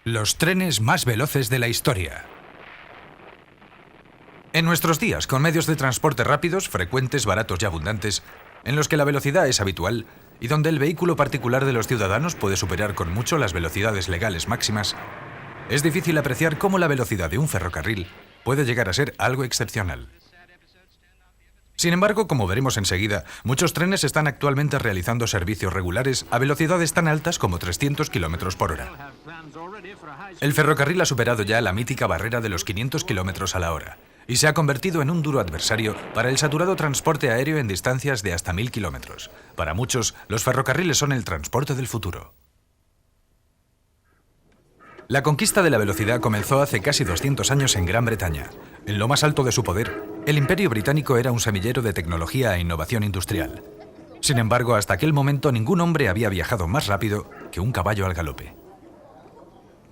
Los trenes más veloces de la historia. En nuestros días, con medios de transporte rápidos, frecuentes, baratos y abundantes, en los que la velocidad es habitual y donde el vehículo particular de los ciudadanos puede superar con mucho las velocidades legales máximas, es difícil apreciar cómo la velocidad de un ferrocarril puede llegar a ser algo excepcional. Sin embargo, como veremos enseguida, muchos trenes están actualmente realizando servicios regulares a velocidades tan altas como 300 km por hora. El ferrocarril ha superado ya la mítica barrera de los 500 km a la hora y se ha convertido en un duro adversario para el saturado transporte aéreo en distancias de hasta 1000 km. Para muchos, los ferrocarriles son el transporte del futuro. La conquista de la velocidad comenzó hace casi 200 años en Gran Bretaña. En lo más alto de su poder, el Imperio Británico era un semillero de tecnología e innovación industrial. Sin embargo, hasta aquel momento ningún hombre había viajado más rápido que un caballo al galope.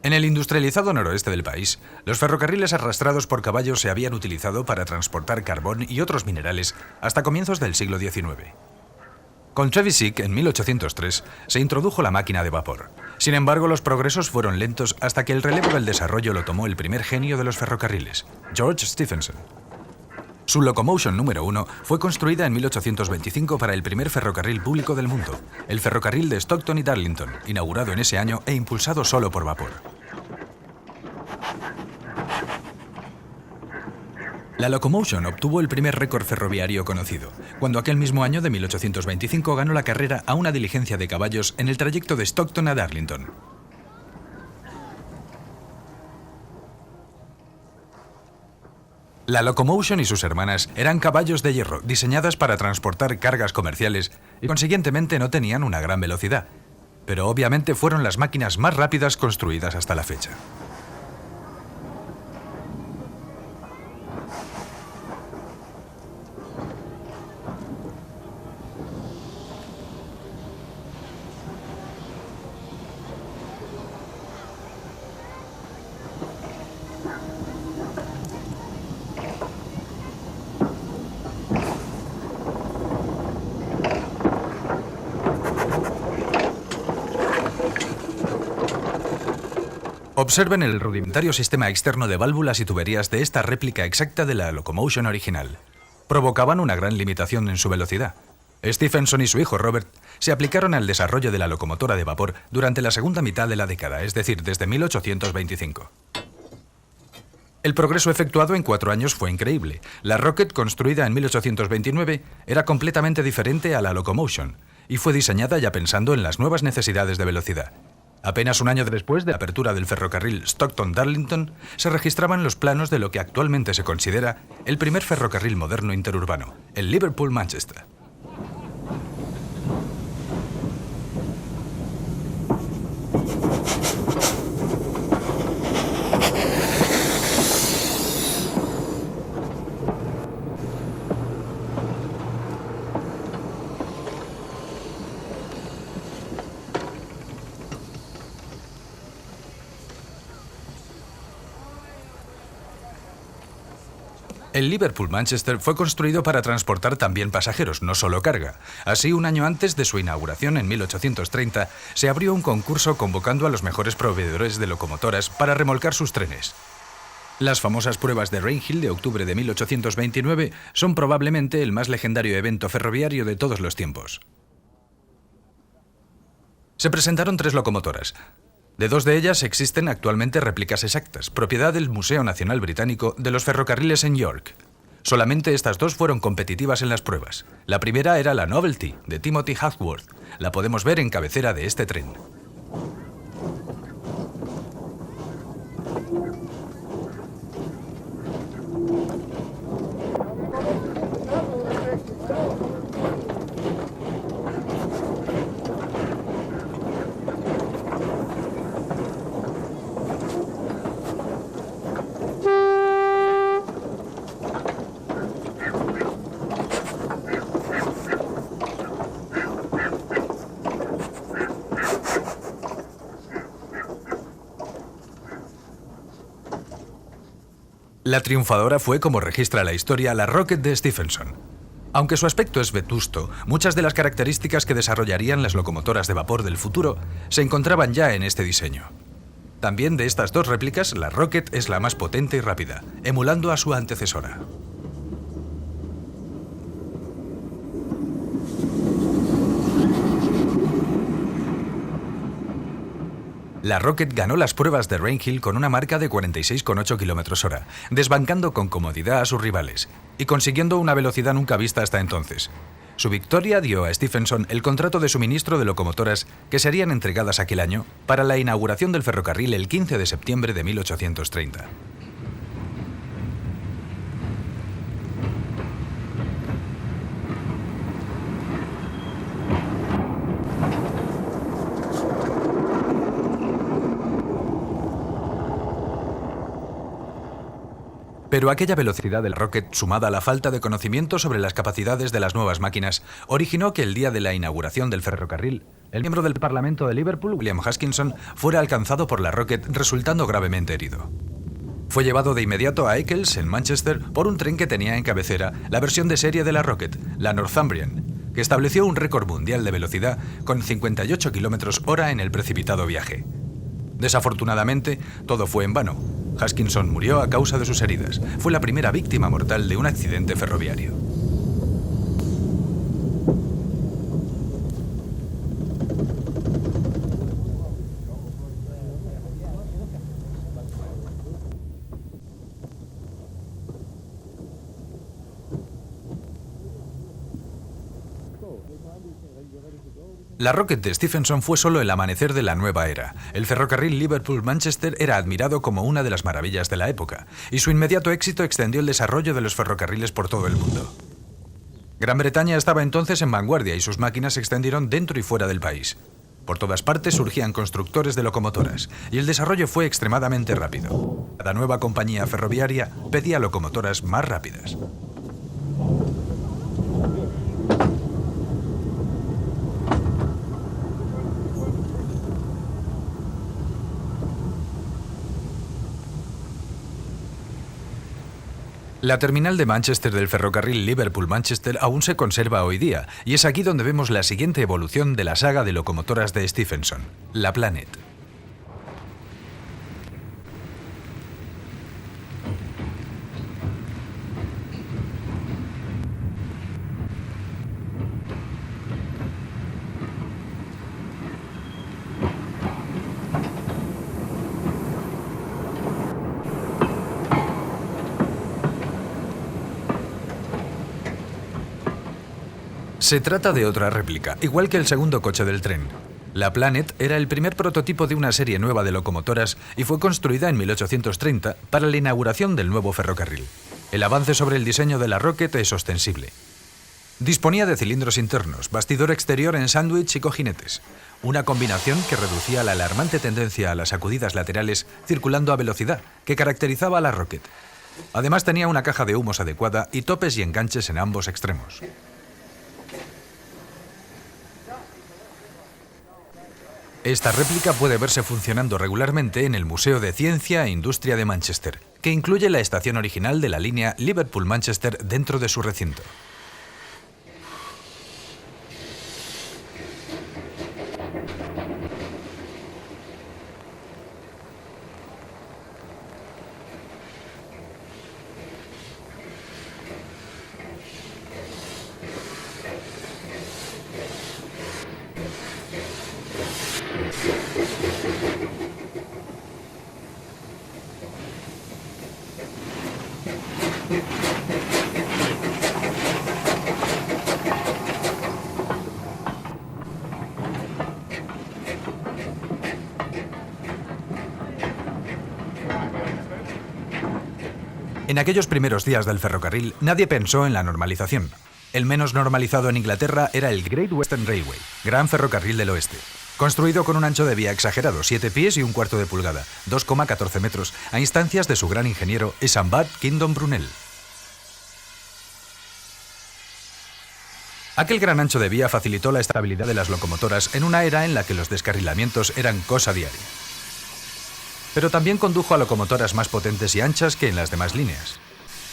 En el industrializado noroeste del país, los ferrocarriles arrastrados por caballos se habían utilizado para transportar carbón y otros minerales hasta comienzos del siglo XIX. Con Trevisick, en 1803, se introdujo la máquina de vapor. Sin embargo, los progresos fueron lentos hasta que el relevo del desarrollo lo tomó el primer genio de los ferrocarriles, George Stephenson. Su Locomotion número 1 fue construida en 1825 para el primer ferrocarril público del mundo, el ferrocarril de Stockton y Darlington, inaugurado en ese año e impulsado solo por vapor. La Locomotion obtuvo el primer récord ferroviario conocido, cuando aquel mismo año de 1825 ganó la carrera a una diligencia de caballos en el trayecto de Stockton a Darlington. La Locomotion y sus hermanas eran caballos de hierro diseñadas para transportar cargas comerciales y consiguientemente no tenían una gran velocidad, pero obviamente fueron las máquinas más rápidas construidas hasta la fecha. Observen el rudimentario sistema externo de válvulas y tuberías de esta réplica exacta de la Locomotion original. Provocaban una gran limitación en su velocidad. Stephenson y su hijo Robert se aplicaron al desarrollo de la locomotora de vapor durante la segunda mitad de la década, es decir, desde 1825. El progreso efectuado en 4 años fue increíble. La Rocket, construida en 1829, era completamente diferente a la Locomotion y fue diseñada ya pensando en las nuevas necesidades de velocidad. Apenas un año después de la apertura del ferrocarril Stockton-Darlington, se registraban los planos de lo que actualmente se considera el primer ferrocarril moderno interurbano, el Liverpool-Manchester. El Liverpool-Manchester fue construido para transportar también pasajeros, no solo carga. Así, un año antes de su inauguración, en 1830, se abrió un concurso convocando a los mejores proveedores de locomotoras para remolcar sus trenes. Las famosas pruebas de Rainhill de octubre de 1829 son probablemente el más legendario evento ferroviario de todos los tiempos. Se presentaron 3 locomotoras. De 2 de ellas existen actualmente réplicas exactas, propiedad del Museo Nacional Británico de los Ferrocarriles en York. Solamente estas 2 fueron competitivas en las pruebas. La primera era la Novelty, de Timothy Hackworth. La podemos ver en cabecera de este tren. La triunfadora fue, como registra la historia, la Rocket de Stephenson. Aunque su aspecto es vetusto, muchas de las características que desarrollarían las locomotoras de vapor del futuro se encontraban ya en este diseño. También de estas dos réplicas, la Rocket es la más potente y rápida, emulando a su antecesora. La Rocket ganó las pruebas de Rainhill con una marca de 46,8 km/h, desbancando con comodidad a sus rivales y consiguiendo una velocidad nunca vista hasta entonces. Su victoria dio a Stephenson el contrato de suministro de locomotoras que serían entregadas aquel año para la inauguración del ferrocarril el 15 de septiembre de 1830. Pero aquella velocidad del Rocket, sumada a la falta de conocimiento sobre las capacidades de las nuevas máquinas, originó que el día de la inauguración del ferrocarril, el miembro del Parlamento de Liverpool, William Haskinson, fuera alcanzado por la Rocket, resultando gravemente herido. Fue llevado de inmediato a Eccles, en Manchester, por un tren que tenía en cabecera la versión de serie de la Rocket, la Northumbrian, que estableció un récord mundial de velocidad con 58 km/h en el precipitado viaje. Desafortunadamente, todo fue en vano. Haskinson murió a causa de sus heridas. Fue la primera víctima mortal de un accidente ferroviario. La Rocket de Stephenson fue solo el amanecer de la nueva era. El ferrocarril Liverpool-Manchester era admirado como una de las maravillas de la época, y su inmediato éxito extendió el desarrollo de los ferrocarriles por todo el mundo. Gran Bretaña estaba entonces en vanguardia y sus máquinas se extendieron dentro y fuera del país. Por todas partes surgían constructores de locomotoras, y el desarrollo fue extremadamente rápido. Cada nueva compañía ferroviaria pedía locomotoras más rápidas. La terminal de Manchester del ferrocarril Liverpool-Manchester aún se conserva hoy día, y es aquí donde vemos la siguiente evolución de la saga de locomotoras de Stephenson, la Planet. Se trata de otra réplica, igual que el segundo coche del tren. La Planet era el primer prototipo de una serie nueva de locomotoras y fue construida en 1830 para la inauguración del nuevo ferrocarril. El avance sobre el diseño de la Rocket es ostensible. Disponía de cilindros internos, bastidor exterior en sándwich y cojinetes, una combinación que reducía la alarmante tendencia a las sacudidas laterales circulando a velocidad que caracterizaba a la Rocket. Además tenía una caja de humos adecuada y topes y enganches en ambos extremos. Esta réplica puede verse funcionando regularmente en el Museo de Ciencia e Industria de Manchester, que incluye la estación original de la línea Liverpool-Manchester dentro de su recinto. En aquellos primeros días del ferrocarril, nadie pensó en la normalización. El menos normalizado en Inglaterra era el Great Western Railway, Gran Ferrocarril del Oeste, construido con un ancho de vía exagerado, 7 pies y un cuarto de pulgada, 2,14 metros, a instancias de su gran ingeniero Isambard Kingdom Brunel. Aquel gran ancho de vía facilitó la estabilidad de las locomotoras en una era en la que los descarrilamientos eran cosa diaria. Pero también condujo a locomotoras más potentes y anchas que en las demás líneas.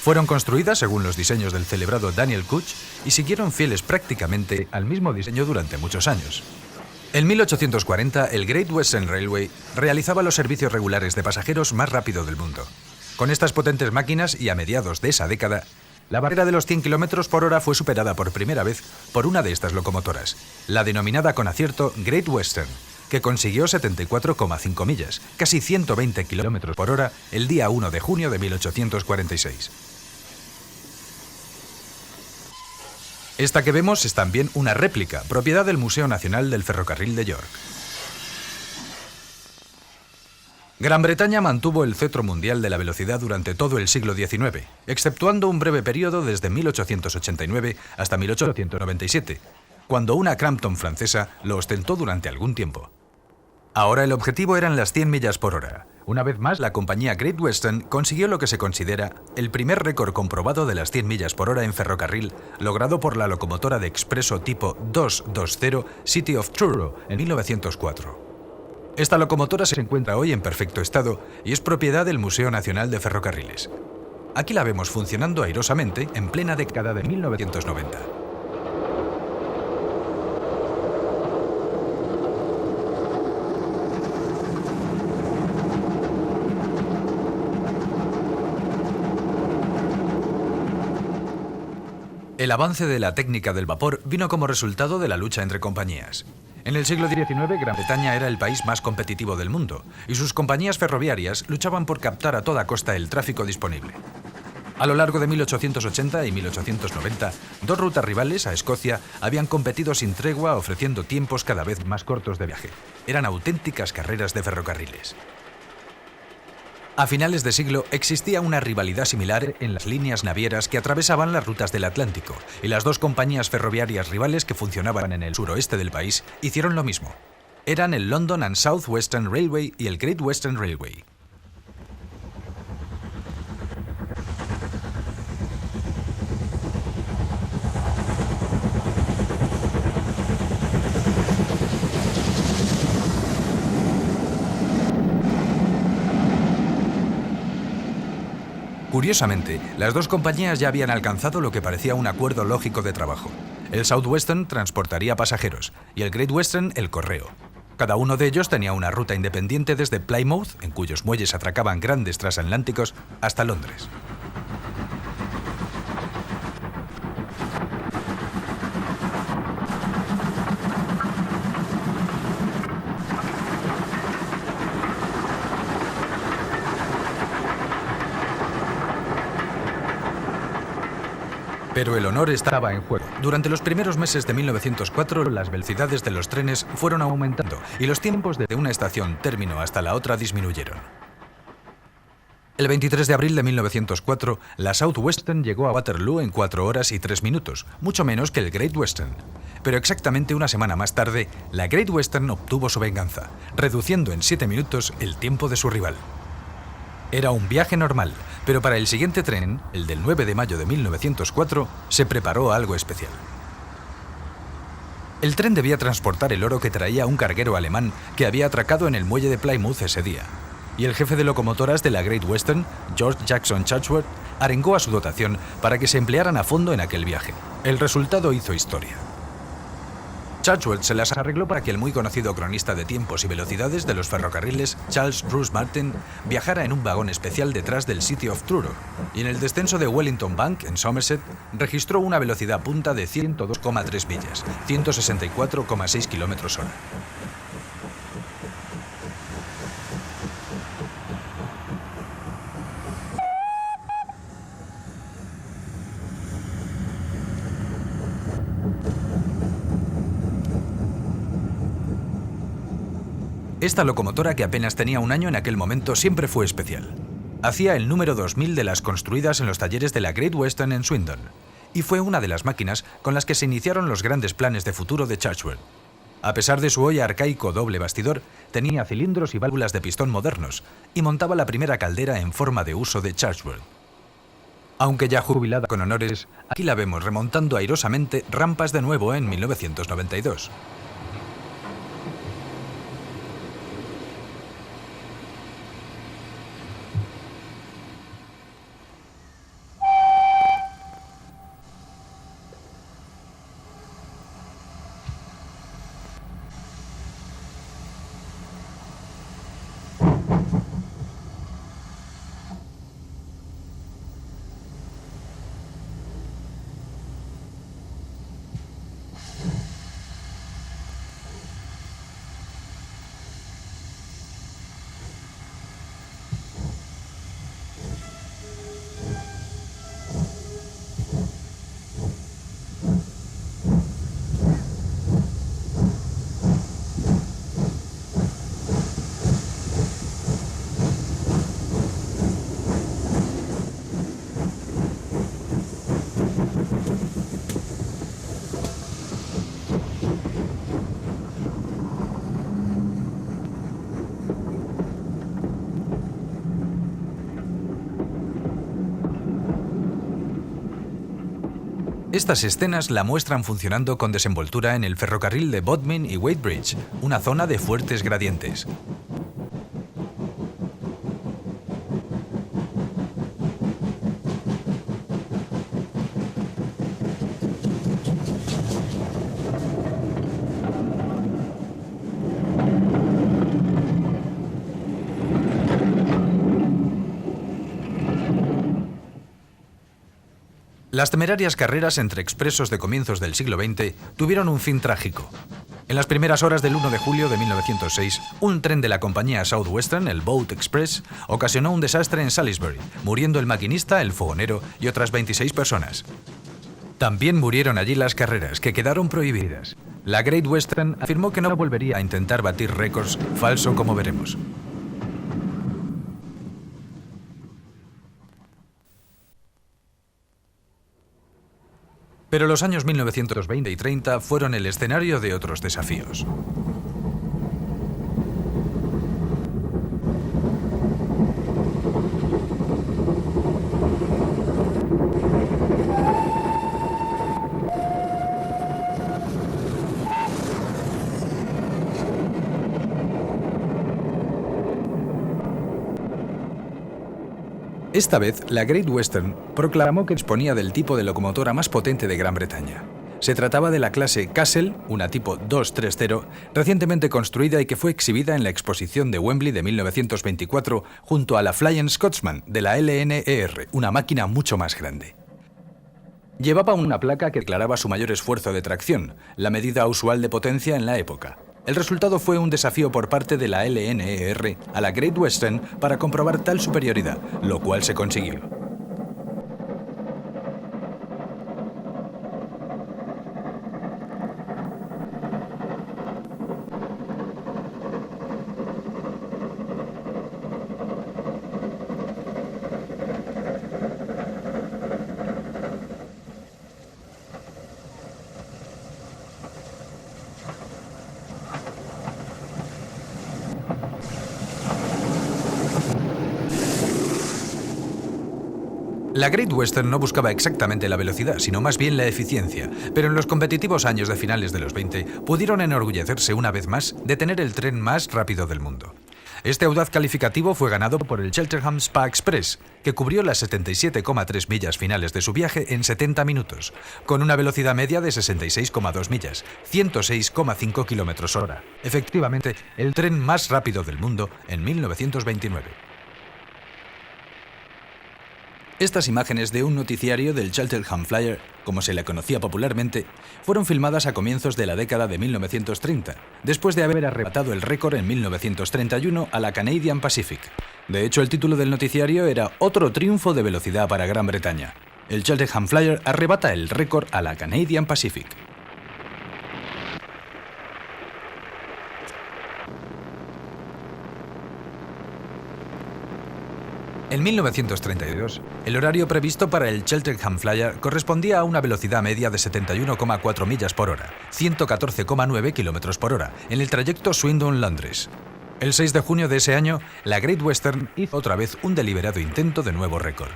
Fueron construidas según los diseños del celebrado Daniel Couch y siguieron fieles prácticamente al mismo diseño durante muchos años. En 1840, el Great Western Railway realizaba los servicios regulares de pasajeros más rápido del mundo. Con estas potentes máquinas y a mediados de esa década, la barrera de los 100 km por hora fue superada por primera vez por una de estas locomotoras, la denominada con acierto Great Western, que consiguió 74,5 millas, casi 120 km por hora, el día 1 de junio de 1846. Esta que vemos es también una réplica, propiedad del Museo Nacional del Ferrocarril de York. Gran Bretaña mantuvo el cetro mundial de la velocidad durante todo el siglo XIX, exceptuando un breve periodo desde 1889 hasta 1897, cuando una Crampton francesa lo ostentó durante algún tiempo. Ahora el objetivo eran las 100 millas por hora. Una vez más, la compañía Great Western consiguió lo que se considera el primer récord comprobado de las 100 millas por hora en ferrocarril, logrado por la locomotora de expreso tipo 220 City of Truro en 1904. Esta locomotora se encuentra hoy en perfecto estado y es propiedad del Museo Nacional de Ferrocarriles. Aquí la vemos funcionando airosamente en plena década de 1990. El avance de la técnica del vapor vino como resultado de la lucha entre compañías. En el siglo XIX, Gran Bretaña era el país más competitivo del mundo, y sus compañías ferroviarias luchaban por captar a toda costa el tráfico disponible. A lo largo de 1880 y 1890, dos rutas rivales a Escocia habían competido sin tregua, ofreciendo tiempos cada vez más cortos de viaje. Eran auténticas carreras de ferrocarriles. A finales de siglo existía una rivalidad similar en las líneas navieras que atravesaban las rutas del Atlántico, y las dos compañías ferroviarias rivales que funcionaban en el suroeste del país hicieron lo mismo. Eran el London and South Western Railway y el Great Western Railway. Curiosamente, las dos compañías ya habían alcanzado lo que parecía un acuerdo lógico de trabajo. El South Western transportaría pasajeros y el Great Western el correo. Cada uno de ellos tenía una ruta independiente desde Plymouth, en cuyos muelles atracaban grandes transatlánticos, hasta Londres. Pero el honor estaba en juego. Durante los primeros meses de 1904, las velocidades de los trenes fueron aumentando y los tiempos desde una estación término hasta la otra disminuyeron. El 23 de abril de 1904, la South Western llegó a Waterloo en 4 horas y 3 minutos, mucho menos que el Great Western. Pero exactamente una semana más tarde, la Great Western obtuvo su venganza, reduciendo en 7 minutos el tiempo de su rival. Era un viaje normal, pero para el siguiente tren, el del 9 de mayo de 1904, se preparó algo especial. El tren debía transportar el oro que traía un carguero alemán que había atracado en el muelle de Plymouth ese día, y el jefe de locomotoras de la Great Western, George Jackson Chatsworth, arengó a su dotación para que se emplearan a fondo en aquel viaje. El resultado hizo historia. Chatsworth se las arregló para que el muy conocido cronista de tiempos y velocidades de los ferrocarriles, Charles Bruce Martin, viajara en un vagón especial detrás del City of Truro, y en el descenso de Wellington Bank, en Somerset, registró una velocidad punta de 102,3 millas, 164,6 km/h. Esta locomotora, que apenas tenía un año en aquel momento, siempre fue especial. Hacía el número 2000 de las construidas en los talleres de la Great Western en Swindon, y fue una de las máquinas con las que se iniciaron los grandes planes de futuro de Chatsworth. A pesar de su hoy arcaico doble bastidor, tenía cilindros y válvulas de pistón modernos, y montaba la primera caldera en forma de uso de Chatsworth. Aunque ya jubilada con honores, aquí la vemos remontando airosamente rampas de nuevo en 1992. Estas escenas la muestran funcionando con desenvoltura en el ferrocarril de Bodmin y Wadebridge, una zona de fuertes gradientes. Las temerarias carreras entre expresos de comienzos del siglo XX tuvieron un fin trágico. En las primeras horas del 1 de julio de 1906, un tren de la compañía Southwestern, el Boat Express, ocasionó un desastre en Salisbury, muriendo el maquinista, el fogonero y otras 26 personas. También murieron allí las carreras, que quedaron prohibidas. La Great Western afirmó que no volvería a intentar batir récords, falso como veremos. Pero los años 1920 y 30 fueron el escenario de otros desafíos. Esta vez, la Great Western proclamó que disponía del tipo de locomotora más potente de Gran Bretaña. Se trataba de la clase Castle, una tipo 230, recientemente construida y que fue exhibida en la exposición de Wembley de 1924 junto a la Flying Scotsman de la LNER, una máquina mucho más grande. Llevaba una placa que declaraba su mayor esfuerzo de tracción, la medida usual de potencia en la época. El resultado fue un desafío por parte de la LNER a la Great Western para comprobar tal superioridad, lo cual se consiguió. La Great Western no buscaba exactamente la velocidad, sino más bien la eficiencia, pero en los competitivos años de finales de los 20 pudieron enorgullecerse una vez más de tener el tren más rápido del mundo. Este audaz calificativo fue ganado por el Cheltenham Spa Express, que cubrió las 77,3 millas finales de su viaje en 70 minutos, con una velocidad media de 66,2 millas, 106,5 km/h. Efectivamente, el tren más rápido del mundo en 1929. Estas imágenes de un noticiario del Cheltenham Flyer, como se le conocía popularmente, fueron filmadas a comienzos de la década de 1930, después de haber arrebatado el récord en 1931 a la Canadian Pacific. De hecho, el título del noticiario era Otro triunfo de velocidad para Gran Bretaña. El Cheltenham Flyer arrebata el récord a la Canadian Pacific. En 1932, el horario previsto para el Cheltenham Flyer correspondía a una velocidad media de 71,4 millas por hora, 114,9 kilómetros por hora, en el trayecto Swindon-Londres. El 6 de junio de ese año, la Great Western hizo otra vez un deliberado intento de nuevo récord.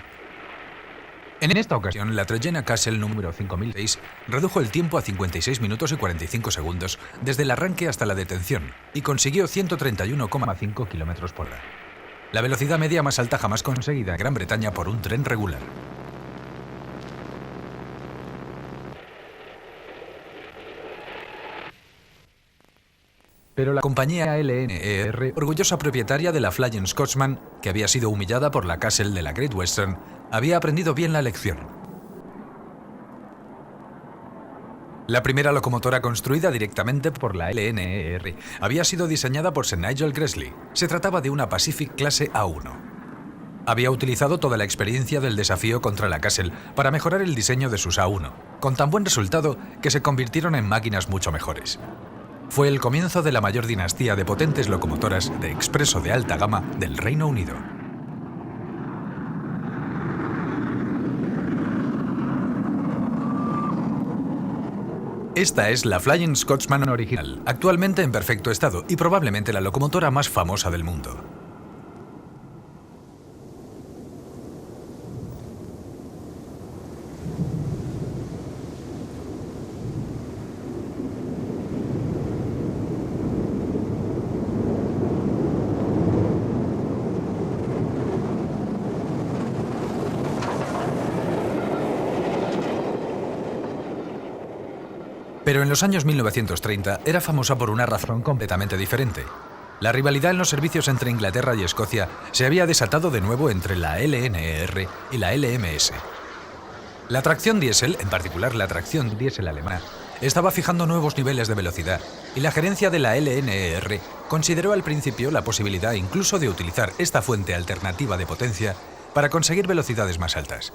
En esta ocasión, la Trojena Castle número 5006 redujo el tiempo a 56 minutos y 45 segundos desde el arranque hasta la detención y consiguió 131,5 kilómetros por hora. La velocidad media más alta jamás conseguida en Gran Bretaña por un tren regular. Pero la compañía LNER, orgullosa propietaria de la Flying Scotsman, que había sido humillada por la Castle de la Great Western, había aprendido bien la lección. La primera locomotora construida directamente por la LNER había sido diseñada por Sir Nigel Gresley. Se trataba de una Pacific clase A1. Había utilizado toda la experiencia del desafío contra la Castle para mejorar el diseño de sus A1, con tan buen resultado que se convirtieron en máquinas mucho mejores. Fue el comienzo de la mayor dinastía de potentes locomotoras de expreso de alta gama del Reino Unido. Esta es la Flying Scotsman original, actualmente en perfecto estado y probablemente la locomotora más famosa del mundo. Pero en los años 1930 era famosa por una razón completamente diferente. La rivalidad en los servicios entre Inglaterra y Escocia se había desatado de nuevo entre la LNER y la LMS. La tracción diésel, en particular la tracción diésel alemana, estaba fijando nuevos niveles de velocidad y la gerencia de la LNER consideró al principio la posibilidad incluso de utilizar esta fuente alternativa de potencia para conseguir velocidades más altas.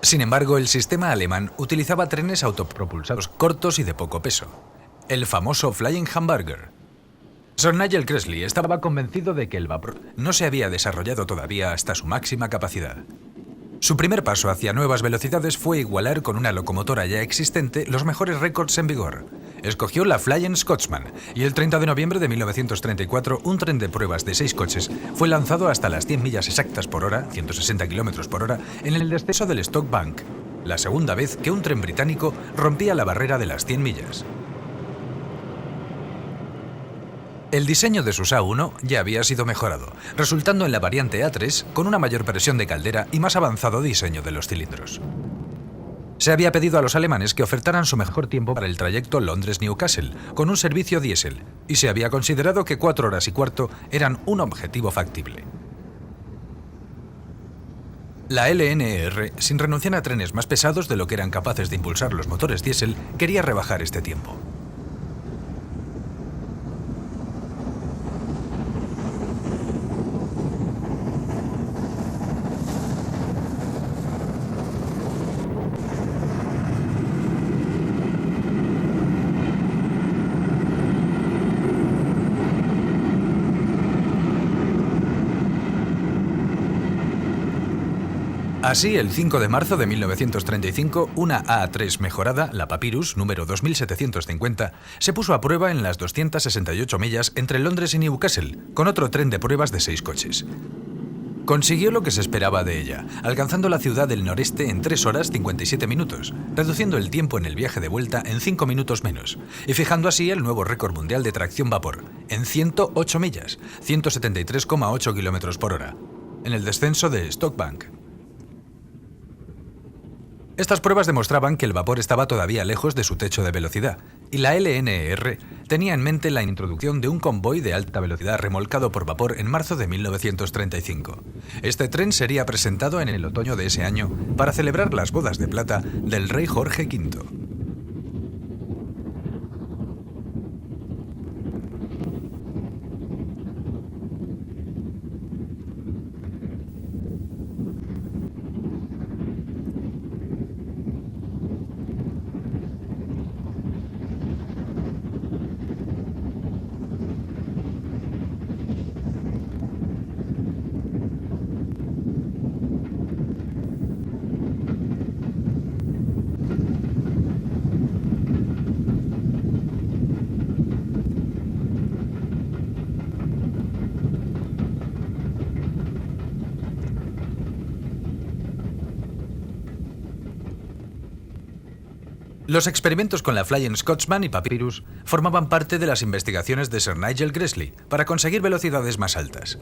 Sin embargo, el sistema alemán utilizaba trenes autopropulsados cortos y de poco peso, el famoso Flying Hamburger. Sir Nigel Gresley estaba convencido de que el vapor no se había desarrollado todavía hasta su máxima capacidad. Su primer paso hacia nuevas velocidades fue igualar con una locomotora ya existente los mejores récords en vigor. Escogió la Flying Scotsman y el 30 de noviembre de 1934 un tren de pruebas de 6 coches fue lanzado hasta las 100 millas exactas por hora, 160 km por hora, en el descenso del Stock Bank, la segunda vez que un tren británico rompía la barrera de las 100 millas. El diseño de su SA-1 ya había sido mejorado, resultando en la variante A3 con una mayor presión de caldera y más avanzado diseño de los cilindros. Se había pedido a los alemanes que ofertaran su mejor tiempo para el trayecto Londres-Newcastle, con un servicio diésel, y se había considerado que 4 horas y cuarto eran un objetivo factible. La LNER, sin renunciar a trenes más pesados de lo que eran capaces de impulsar los motores diésel, quería rebajar este tiempo. Así, el 5 de marzo de 1935, una A3 mejorada, la Papyrus, número 2750, se puso a prueba en las 268 millas entre Londres y Newcastle, con otro tren de pruebas de 6 coches. Consiguió lo que se esperaba de ella, alcanzando la ciudad del noreste en 3 horas 57 minutos, reduciendo el tiempo en el viaje de vuelta en 5 minutos menos, y fijando así el nuevo récord mundial de tracción vapor, en 108 millas, 173,8 km por hora, en el descenso de Stock Bank. Estas pruebas demostraban que el vapor estaba todavía lejos de su techo de velocidad, y la LNER tenía en mente la introducción de un convoy de alta velocidad remolcado por vapor en marzo de 1935. Este tren sería presentado en el otoño de ese año para celebrar las bodas de plata del rey Jorge V. Los experimentos con la Flying Scotsman y Papyrus formaban parte de las investigaciones de Sir Nigel Gresley para conseguir velocidades más altas.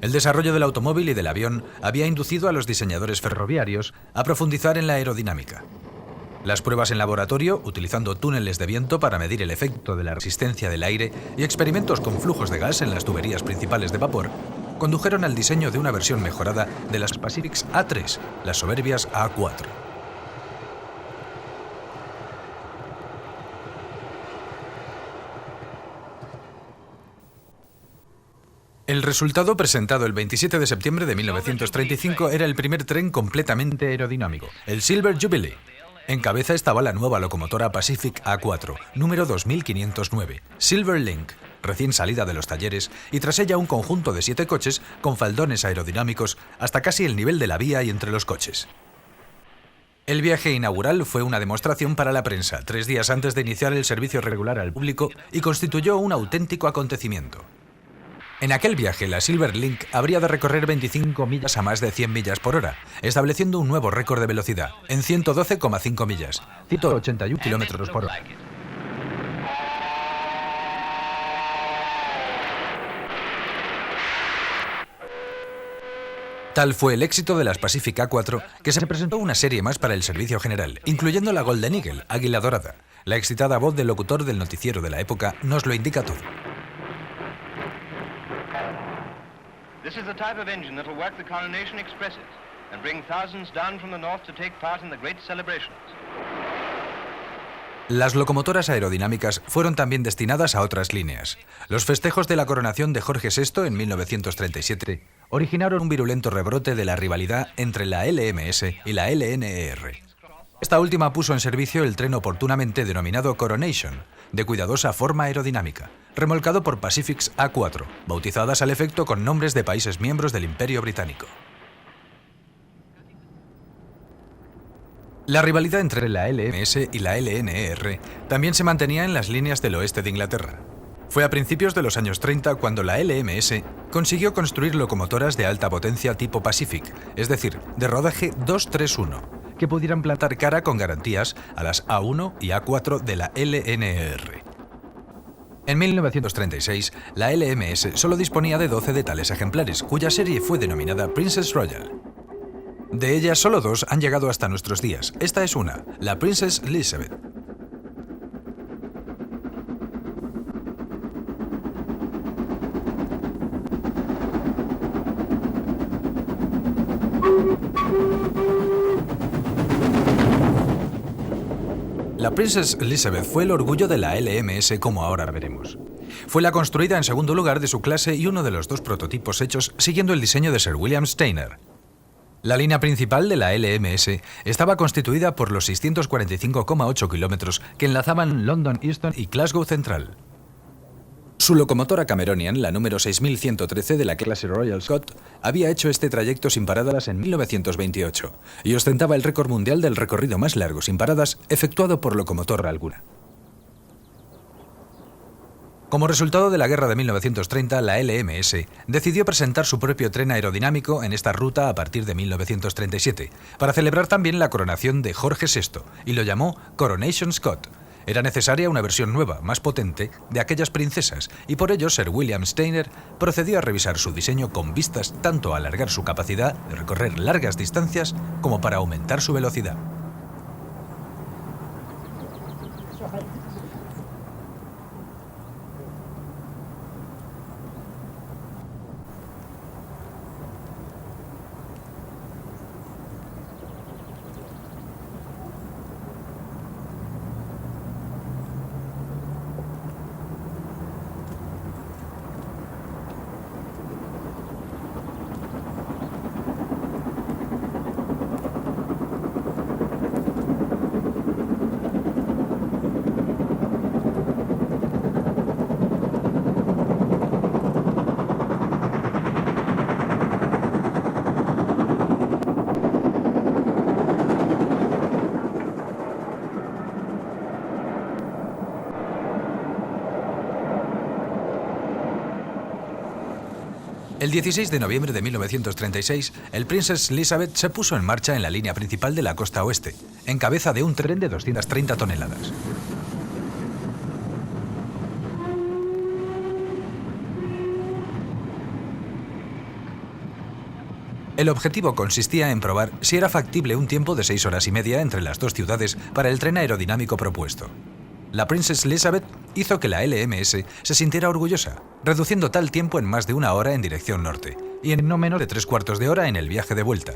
El desarrollo del automóvil y del avión había inducido a los diseñadores ferroviarios a profundizar en la aerodinámica. Las pruebas en laboratorio, utilizando túneles de viento para medir el efecto de la resistencia del aire y experimentos con flujos de gas en las tuberías principales de vapor, condujeron al diseño de una versión mejorada de las Pacific A3, las soberbias A4. El resultado presentado el 27 de septiembre de 1935 era el primer tren completamente aerodinámico, el Silver Jubilee. En cabeza estaba la nueva locomotora Pacific A4, número 2509, Silver Link, recién salida de los talleres, y tras ella un conjunto de 7 coches con faldones aerodinámicos hasta casi el nivel de la vía y entre los coches. El viaje inaugural fue una demostración para la prensa, 3 días antes de iniciar el servicio regular al público, y constituyó un auténtico acontecimiento. En aquel viaje, la Silver Link habría de recorrer 25 millas a más de 100 millas por hora, estableciendo un nuevo récord de velocidad, en 112,5 millas, 181 kilómetros por hora. Tal fue el éxito de las Pacific A4 que se presentó una serie más para el servicio general, incluyendo la Golden Eagle, Águila Dorada, La excitada voz del locutor del noticiero de la época nos lo indica todo. This is the type of engine that will work the Coronation Expresses and bring thousands down from the north to take part in the great celebrations. Las locomotoras aerodinámicas fueron también destinadas a otras líneas. Los festejos de la coronación de Jorge VI en 1937 originaron un virulento rebrote de la rivalidad entre la LMS y la LNER. Esta última puso en servicio el tren oportunamente denominado Coronation, de cuidadosa forma aerodinámica, remolcado por Pacifics A4, bautizadas al efecto con nombres de países miembros del Imperio Británico. La rivalidad entre la LMS y la LNER también se mantenía en las líneas del oeste de Inglaterra. Fue a principios de los años 30 cuando la LMS consiguió construir locomotoras de alta potencia tipo Pacific, es decir, de rodaje 231, que pudieran plantar cara con garantías a las A1 y A4 de la LNER. En 1936, la LMS solo disponía de 12 de tales ejemplares, cuya serie fue denominada Princess Royal. De ellas, solo 2 han llegado hasta nuestros días. Esta es una, la Princess Elizabeth. La Princess Elizabeth fue el orgullo de la LMS, como ahora veremos. Fue la construida en segundo lugar de su clase y uno de los 2 prototipos hechos siguiendo el diseño de Sir William Steiner. La línea principal de la LMS estaba constituida por los 645,8 kilómetros que enlazaban London Euston y Glasgow Central. Su locomotora Cameronian, la número 6113 de la clase Royal Scot, había hecho este trayecto sin paradas en 1928 y ostentaba el récord mundial del recorrido más largo sin paradas efectuado por locomotora alguna. Como resultado de la guerra de 1930, la LMS decidió presentar su propio tren aerodinámico en esta ruta a partir de 1937, para celebrar también la coronación de Jorge VI, y lo llamó Coronation Scot. Era necesaria una versión nueva, más potente, de aquellas princesas, y por ello Sir William Steiner procedió a revisar su diseño con vistas tanto a alargar su capacidad de recorrer largas distancias como para aumentar su velocidad. El 16 de noviembre de 1936, el Princess Elizabeth se puso en marcha en la línea principal de la costa oeste, en cabeza de un tren de 230 toneladas. El objetivo consistía en probar si era factible un tiempo de 6 horas y media entre las 2 ciudades para el tren aerodinámico propuesto. La Princess Elizabeth hizo que la LMS se sintiera orgullosa, reduciendo tal tiempo en más de 1 hora en dirección norte y en no menos de 3/4 de hora en el viaje de vuelta.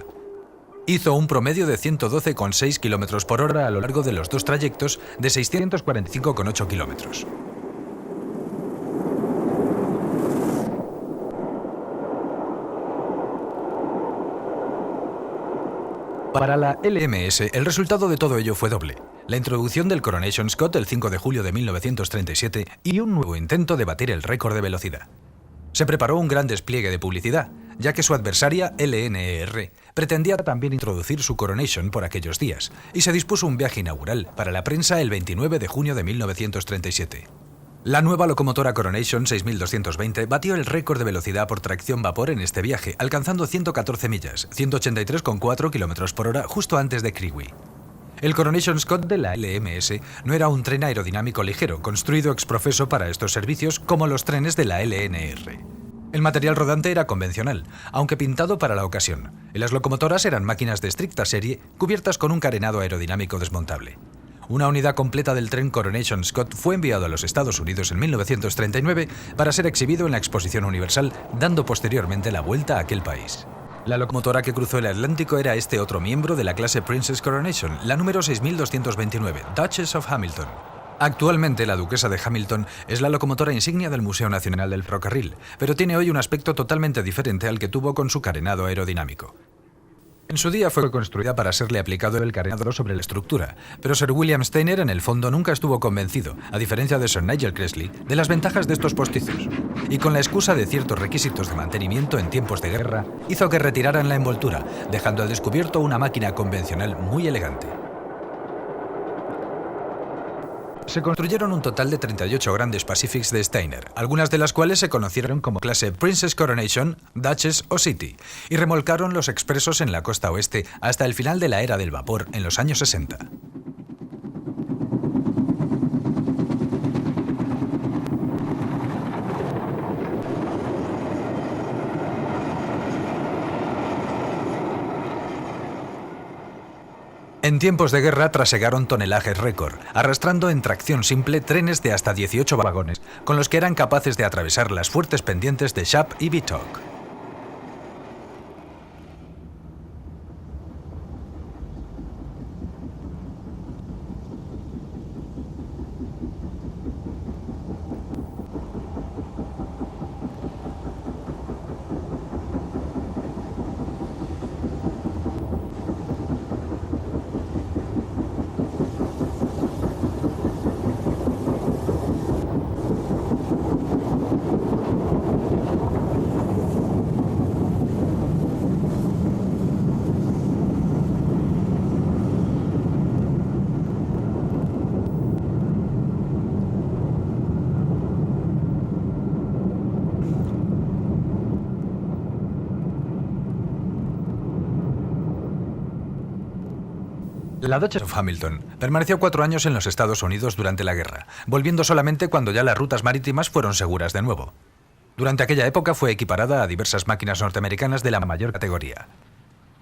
Hizo un promedio de 112,6 km por hora a lo largo de los 2 trayectos de 645,8 kilómetros. Para la LMS, el resultado de todo ello fue doble: la introducción del Coronation Scot el 5 de julio de 1937 y un nuevo intento de batir el récord de velocidad. Se preparó un gran despliegue de publicidad, ya que su adversaria, LNER, pretendía también introducir su Coronation por aquellos días, y se dispuso un viaje inaugural para la prensa el 29 de junio de 1937. La nueva locomotora Coronation 6220 batió el récord de velocidad por tracción vapor en este viaje, alcanzando 114 millas, 183,4 km por hora justo antes de Crewe. El Coronation Scot de la LMS no era un tren aerodinámico ligero, construido ex profeso para estos servicios como los trenes de la LNR. El material rodante era convencional, aunque pintado para la ocasión, y las locomotoras eran máquinas de estricta serie cubiertas con un carenado aerodinámico desmontable. Una unidad completa del tren Coronation Scott fue enviado a los Estados Unidos en 1939 para ser exhibido en la Exposición Universal, dando posteriormente la vuelta a aquel país. La locomotora que cruzó el Atlántico era este otro miembro de la clase Princess Coronation, la número 6229, Duchess of Hamilton. Actualmente, la Duquesa de Hamilton es la locomotora insignia del Museo Nacional del Ferrocarril, pero tiene hoy un aspecto totalmente diferente al que tuvo con su carenado aerodinámico. En su día fue construida para serle aplicado el carenado sobre la estructura, pero Sir William Steiner en el fondo nunca estuvo convencido, a diferencia de Sir Nigel Cresley, de las ventajas de estos postizos, y con la excusa de ciertos requisitos de mantenimiento en tiempos de guerra, hizo que retiraran la envoltura, dejando al descubierto una máquina convencional muy elegante. Se construyeron un total de 38 grandes Pacifics de Steiner, algunas de las cuales se conocieron como clase Princess Coronation, Duchess o City, y remolcaron los expresos en la costa oeste hasta el final de la era del vapor en los años 60. En tiempos de guerra trasegaron tonelajes récord, arrastrando en tracción simple trenes de hasta 18 vagones, con los que eran capaces de atravesar las fuertes pendientes de Shap y Bitok. La Duchess of Hamilton permaneció 4 años en los Estados Unidos durante la guerra, volviendo solamente cuando ya las rutas marítimas fueron seguras de nuevo. Durante aquella época fue equiparada a diversas máquinas norteamericanas de la mayor categoría.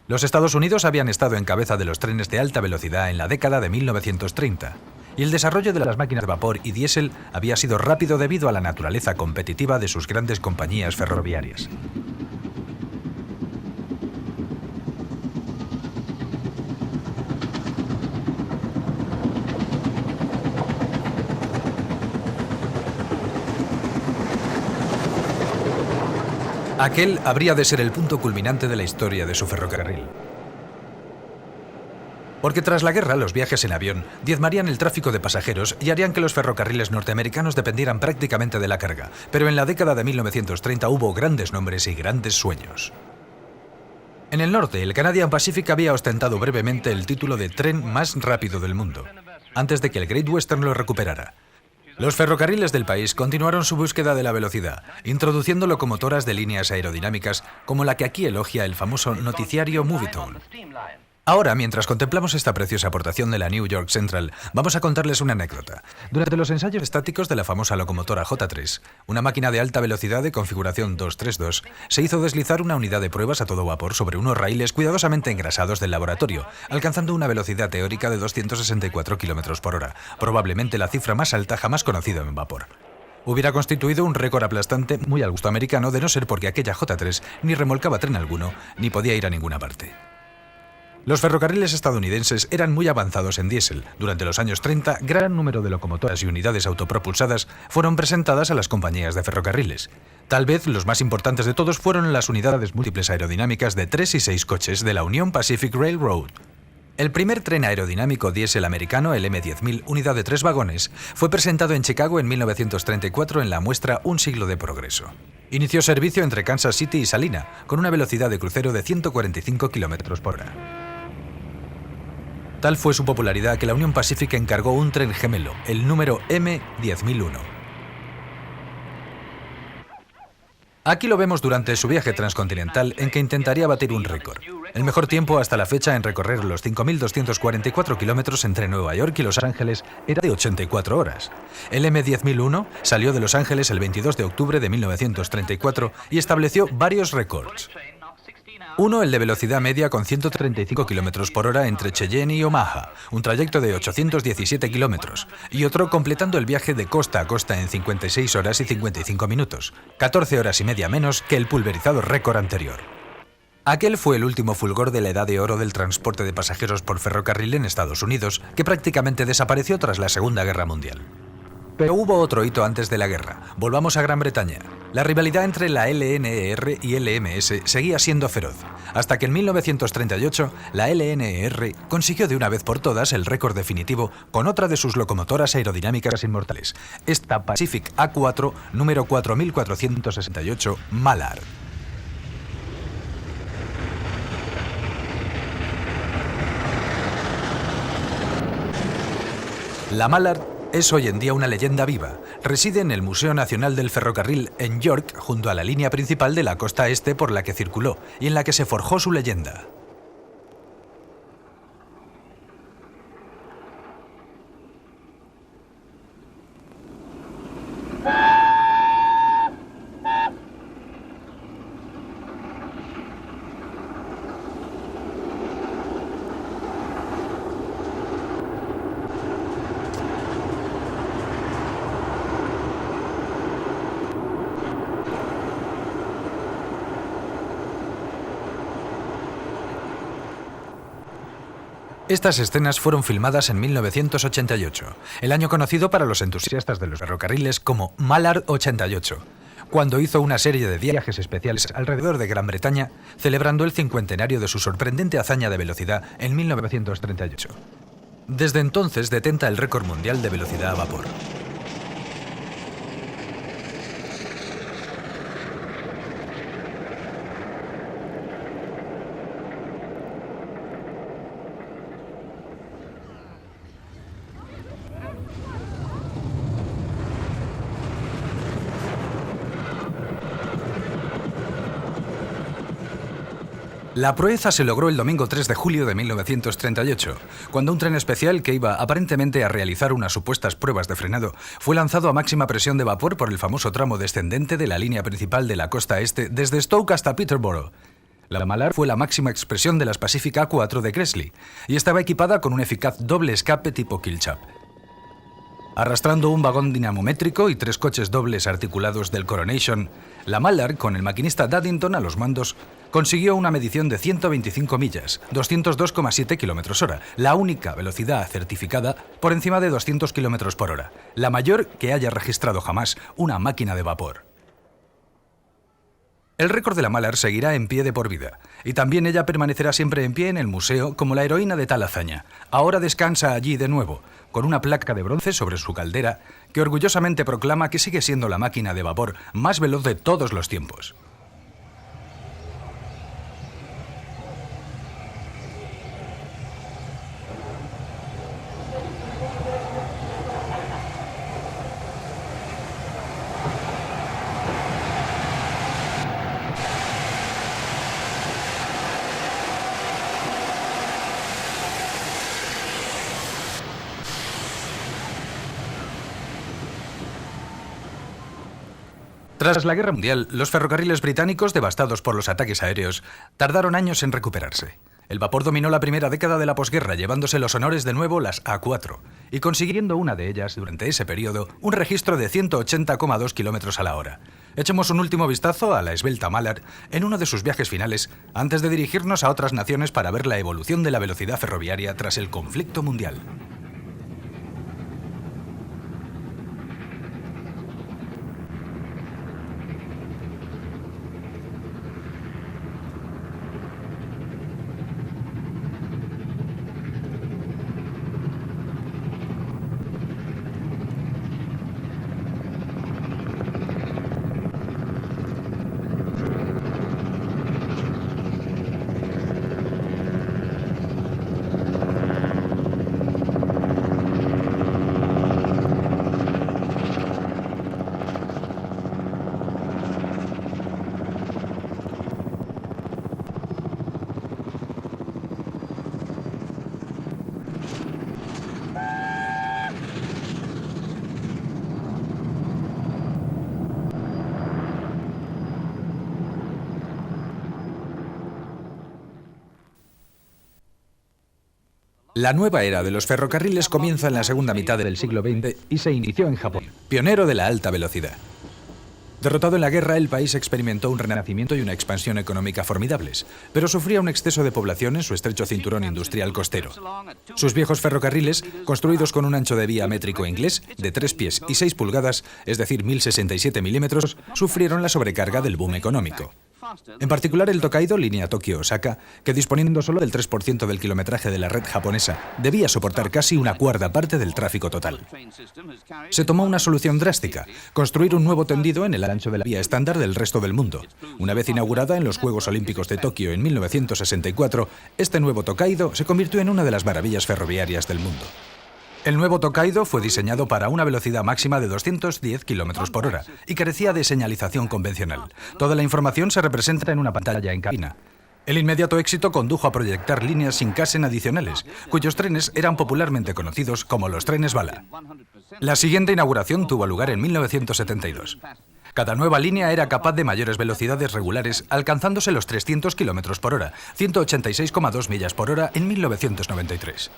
Los Estados Unidos habían estado en cabeza de los trenes de alta velocidad en la década de 1930, y el desarrollo de las máquinas de vapor y diésel había sido rápido debido a la naturaleza competitiva de sus grandes compañías ferroviarias. Aquel habría de ser el punto culminante de la historia de su ferrocarril. Porque tras la guerra, los viajes en avión diezmarían el tráfico de pasajeros y harían que los ferrocarriles norteamericanos dependieran prácticamente de la carga. Pero en la década de 1930 hubo grandes nombres y grandes sueños. En el norte, el Canadian Pacific había ostentado brevemente el título de tren más rápido del mundo, antes de que el Great Western lo recuperara. Los ferrocarriles del país continuaron su búsqueda de la velocidad, introduciendo locomotoras de líneas aerodinámicas como la que aquí elogia el famoso noticiario Movietone. Ahora, mientras contemplamos esta preciosa aportación de la New York Central, vamos a contarles una anécdota. Durante los ensayos estáticos de la famosa locomotora J3, una máquina de alta velocidad de configuración 232, se hizo deslizar una unidad de pruebas a todo vapor sobre unos raíles cuidadosamente engrasados del laboratorio, alcanzando una velocidad teórica de 264 km por hora, probablemente la cifra más alta jamás conocida en vapor. Hubiera constituido un récord aplastante muy al gusto americano de no ser porque aquella J3 ni remolcaba tren alguno, ni podía ir a ninguna parte. Los ferrocarriles estadounidenses eran muy avanzados en diésel. Durante los años 30, gran número de locomotoras y unidades autopropulsadas fueron presentadas a las compañías de ferrocarriles. Tal vez los más importantes de todos fueron las unidades múltiples aerodinámicas de 3 y 6 coches de la Union Pacific Railroad. El primer tren aerodinámico diésel americano, el M10000, unidad de 3 vagones, fue presentado en Chicago en 1934 en la muestra Un siglo de progreso. Inició servicio entre Kansas City y Salina, con una velocidad de crucero de 145 km por hora. Tal fue su popularidad que la Union Pacific encargó un tren gemelo, el número M10001. Aquí lo vemos durante su viaje transcontinental en que intentaría batir un récord. El mejor tiempo hasta la fecha en recorrer los 5.244 kilómetros entre Nueva York y Los Ángeles era de 84 horas. El M10001 salió de Los Ángeles el 22 de octubre de 1934 y estableció varios récords. Uno, el de velocidad media con 135 km por hora entre Cheyenne y Omaha, un trayecto de 817 kilómetros, y otro completando el viaje de costa a costa en 56 horas y 55 minutos, 14 horas y media menos que el pulverizado récord anterior. Aquel fue el último fulgor de la edad de oro del transporte de pasajeros por ferrocarril en Estados Unidos, que prácticamente desapareció tras la Segunda Guerra Mundial. Pero hubo otro hito antes de la guerra. Volvamos a Gran Bretaña. La rivalidad entre la LNER y LMS seguía siendo feroz, hasta que en 1938 la LNER consiguió de una vez por todas el récord definitivo con otra de sus locomotoras aerodinámicas inmortales, esta Pacific A4 número 4468 Mallard. La Mallard es hoy en día una leyenda viva. Reside en el Museo Nacional del Ferrocarril en York, junto a la línea principal de la costa este por la que circuló y en la que se forjó su leyenda. Estas escenas fueron filmadas en 1988, el año conocido para los entusiastas de los ferrocarriles como Mallard 88, cuando hizo una serie de viajes especiales alrededor de Gran Bretaña, celebrando el cincuentenario de su sorprendente hazaña de velocidad en 1938. Desde entonces detenta el récord mundial de velocidad a vapor. La proeza se logró el domingo 3 de julio de 1938, cuando un tren especial que iba aparentemente a realizar unas supuestas pruebas de frenado fue lanzado a máxima presión de vapor por el famoso tramo descendente de la línea principal de la costa este desde Stoke hasta Peterborough. La Mallard fue la máxima expresión de las Pacific A4 de Cressley y estaba equipada con un eficaz doble escape tipo Killchap. Arrastrando un vagón dinamométrico y 3 coches dobles articulados del Coronation, la Mallard, con el maquinista Daddington a los mandos, consiguió una medición de 125 millas, 202,7 km/h, la única velocidad certificada por encima de 200 km/h, la mayor que haya registrado jamás una máquina de vapor. El récord de la Mallard seguirá en pie de por vida, y también ella permanecerá siempre en pie en el museo como la heroína de tal hazaña. Ahora descansa allí de nuevo, con una placa de bronce sobre su caldera que orgullosamente proclama que sigue siendo la máquina de vapor más veloz de todos los tiempos. Tras la Guerra Mundial, los ferrocarriles británicos, devastados por los ataques aéreos, tardaron años en recuperarse. El vapor dominó la primera década de la posguerra, llevándose los honores de nuevo las A4, y consiguiendo una de ellas, durante ese periodo, un registro de 180,2 km a la hora. Echemos un último vistazo a la esbelta Mallard en uno de sus viajes finales, antes de dirigirnos a otras naciones para ver la evolución de la velocidad ferroviaria tras el conflicto mundial. La nueva era de los ferrocarriles comienza en la segunda mitad del siglo XX y se inició en Japón, pionero de la alta velocidad. Derrotado en la guerra, el país experimentó un renacimiento y una expansión económica formidables, pero sufría un exceso de población en su estrecho cinturón industrial costero. Sus viejos ferrocarriles, construidos con un ancho de vía métrico inglés de 3 pies y 6 pulgadas, es decir, 1067 milímetros, sufrieron la sobrecarga del boom económico. En particular el Tokaido, línea Tokio-Osaka, que disponiendo solo del 3% del kilometraje de la red japonesa, debía soportar casi una cuarta parte del tráfico total. Se tomó una solución drástica, construir un nuevo tendido en el ancho de la vía estándar del resto del mundo. Una vez inaugurada en los Juegos Olímpicos de Tokio en 1964, este nuevo Tokaido se convirtió en una de las maravillas ferroviarias del mundo. El nuevo Tokaido fue diseñado para una velocidad máxima de 210 km por hora y carecía de señalización convencional. Toda la información se representa en una pantalla en cabina. El inmediato éxito condujo a proyectar líneas Shinkansen adicionales, cuyos trenes eran popularmente conocidos como los trenes bala. La siguiente inauguración tuvo lugar en 1972. Cada nueva línea era capaz de mayores velocidades regulares, alcanzándose los 300 km por hora, 186,2 millas por hora en 1993.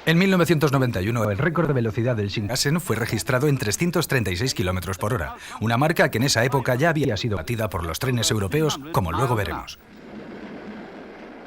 En 1991, el récord de velocidad del Shinkansen fue registrado en 336 km por hora, una marca que en esa época ya había sido batida por los trenes europeos, como luego veremos.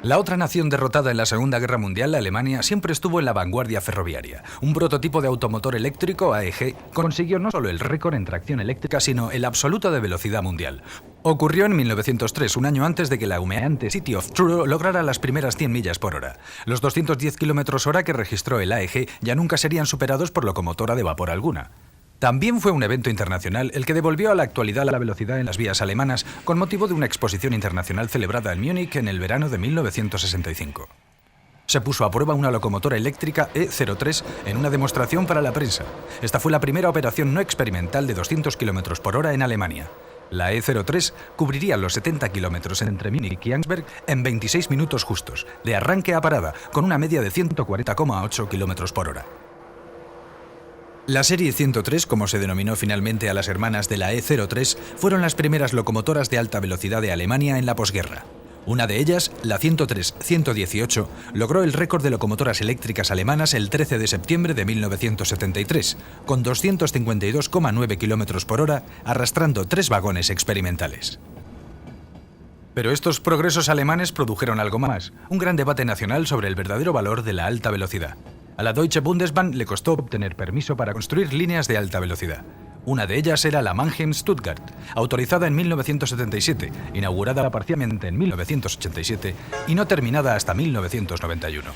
La otra nación derrotada en la Segunda Guerra Mundial, Alemania, siempre estuvo en la vanguardia ferroviaria. Un prototipo de automotor eléctrico, AEG, consiguió no solo el récord en tracción eléctrica, sino el absoluto de velocidad mundial. Ocurrió en 1903, un año antes de que la humeante City of Truro lograra las primeras 100 millas por hora. Los 210 km hora que registró el AEG ya nunca serían superados por locomotora de vapor alguna. También fue un evento internacional el que devolvió a la actualidad la velocidad en las vías alemanas con motivo de una exposición internacional celebrada en Múnich en el verano de 1965. Se puso a prueba una locomotora eléctrica E03 en una demostración para la prensa. Esta fue la primera operación no experimental de 200 km por hora en Alemania. La E03 cubriría los 70 kilómetros entre Múnich y Ansberg en 26 minutos justos, de arranque a parada, con una media de 140,8 km por hora. La serie 103, como se denominó finalmente a las hermanas de la E03, fueron las primeras locomotoras de alta velocidad de Alemania en la posguerra. Una de ellas, la 103-118, logró el récord de locomotoras eléctricas alemanas el 13 de septiembre de 1973, con 252,9 km por hora, arrastrando 3 vagones experimentales. Pero estos progresos alemanes produjeron algo más, un gran debate nacional sobre el verdadero valor de la alta velocidad. A la Deutsche Bundesbahn le costó obtener permiso para construir líneas de alta velocidad. Una de ellas era la Mannheim-Stuttgart, autorizada en 1977, inaugurada parcialmente en 1987 y no terminada hasta 1991.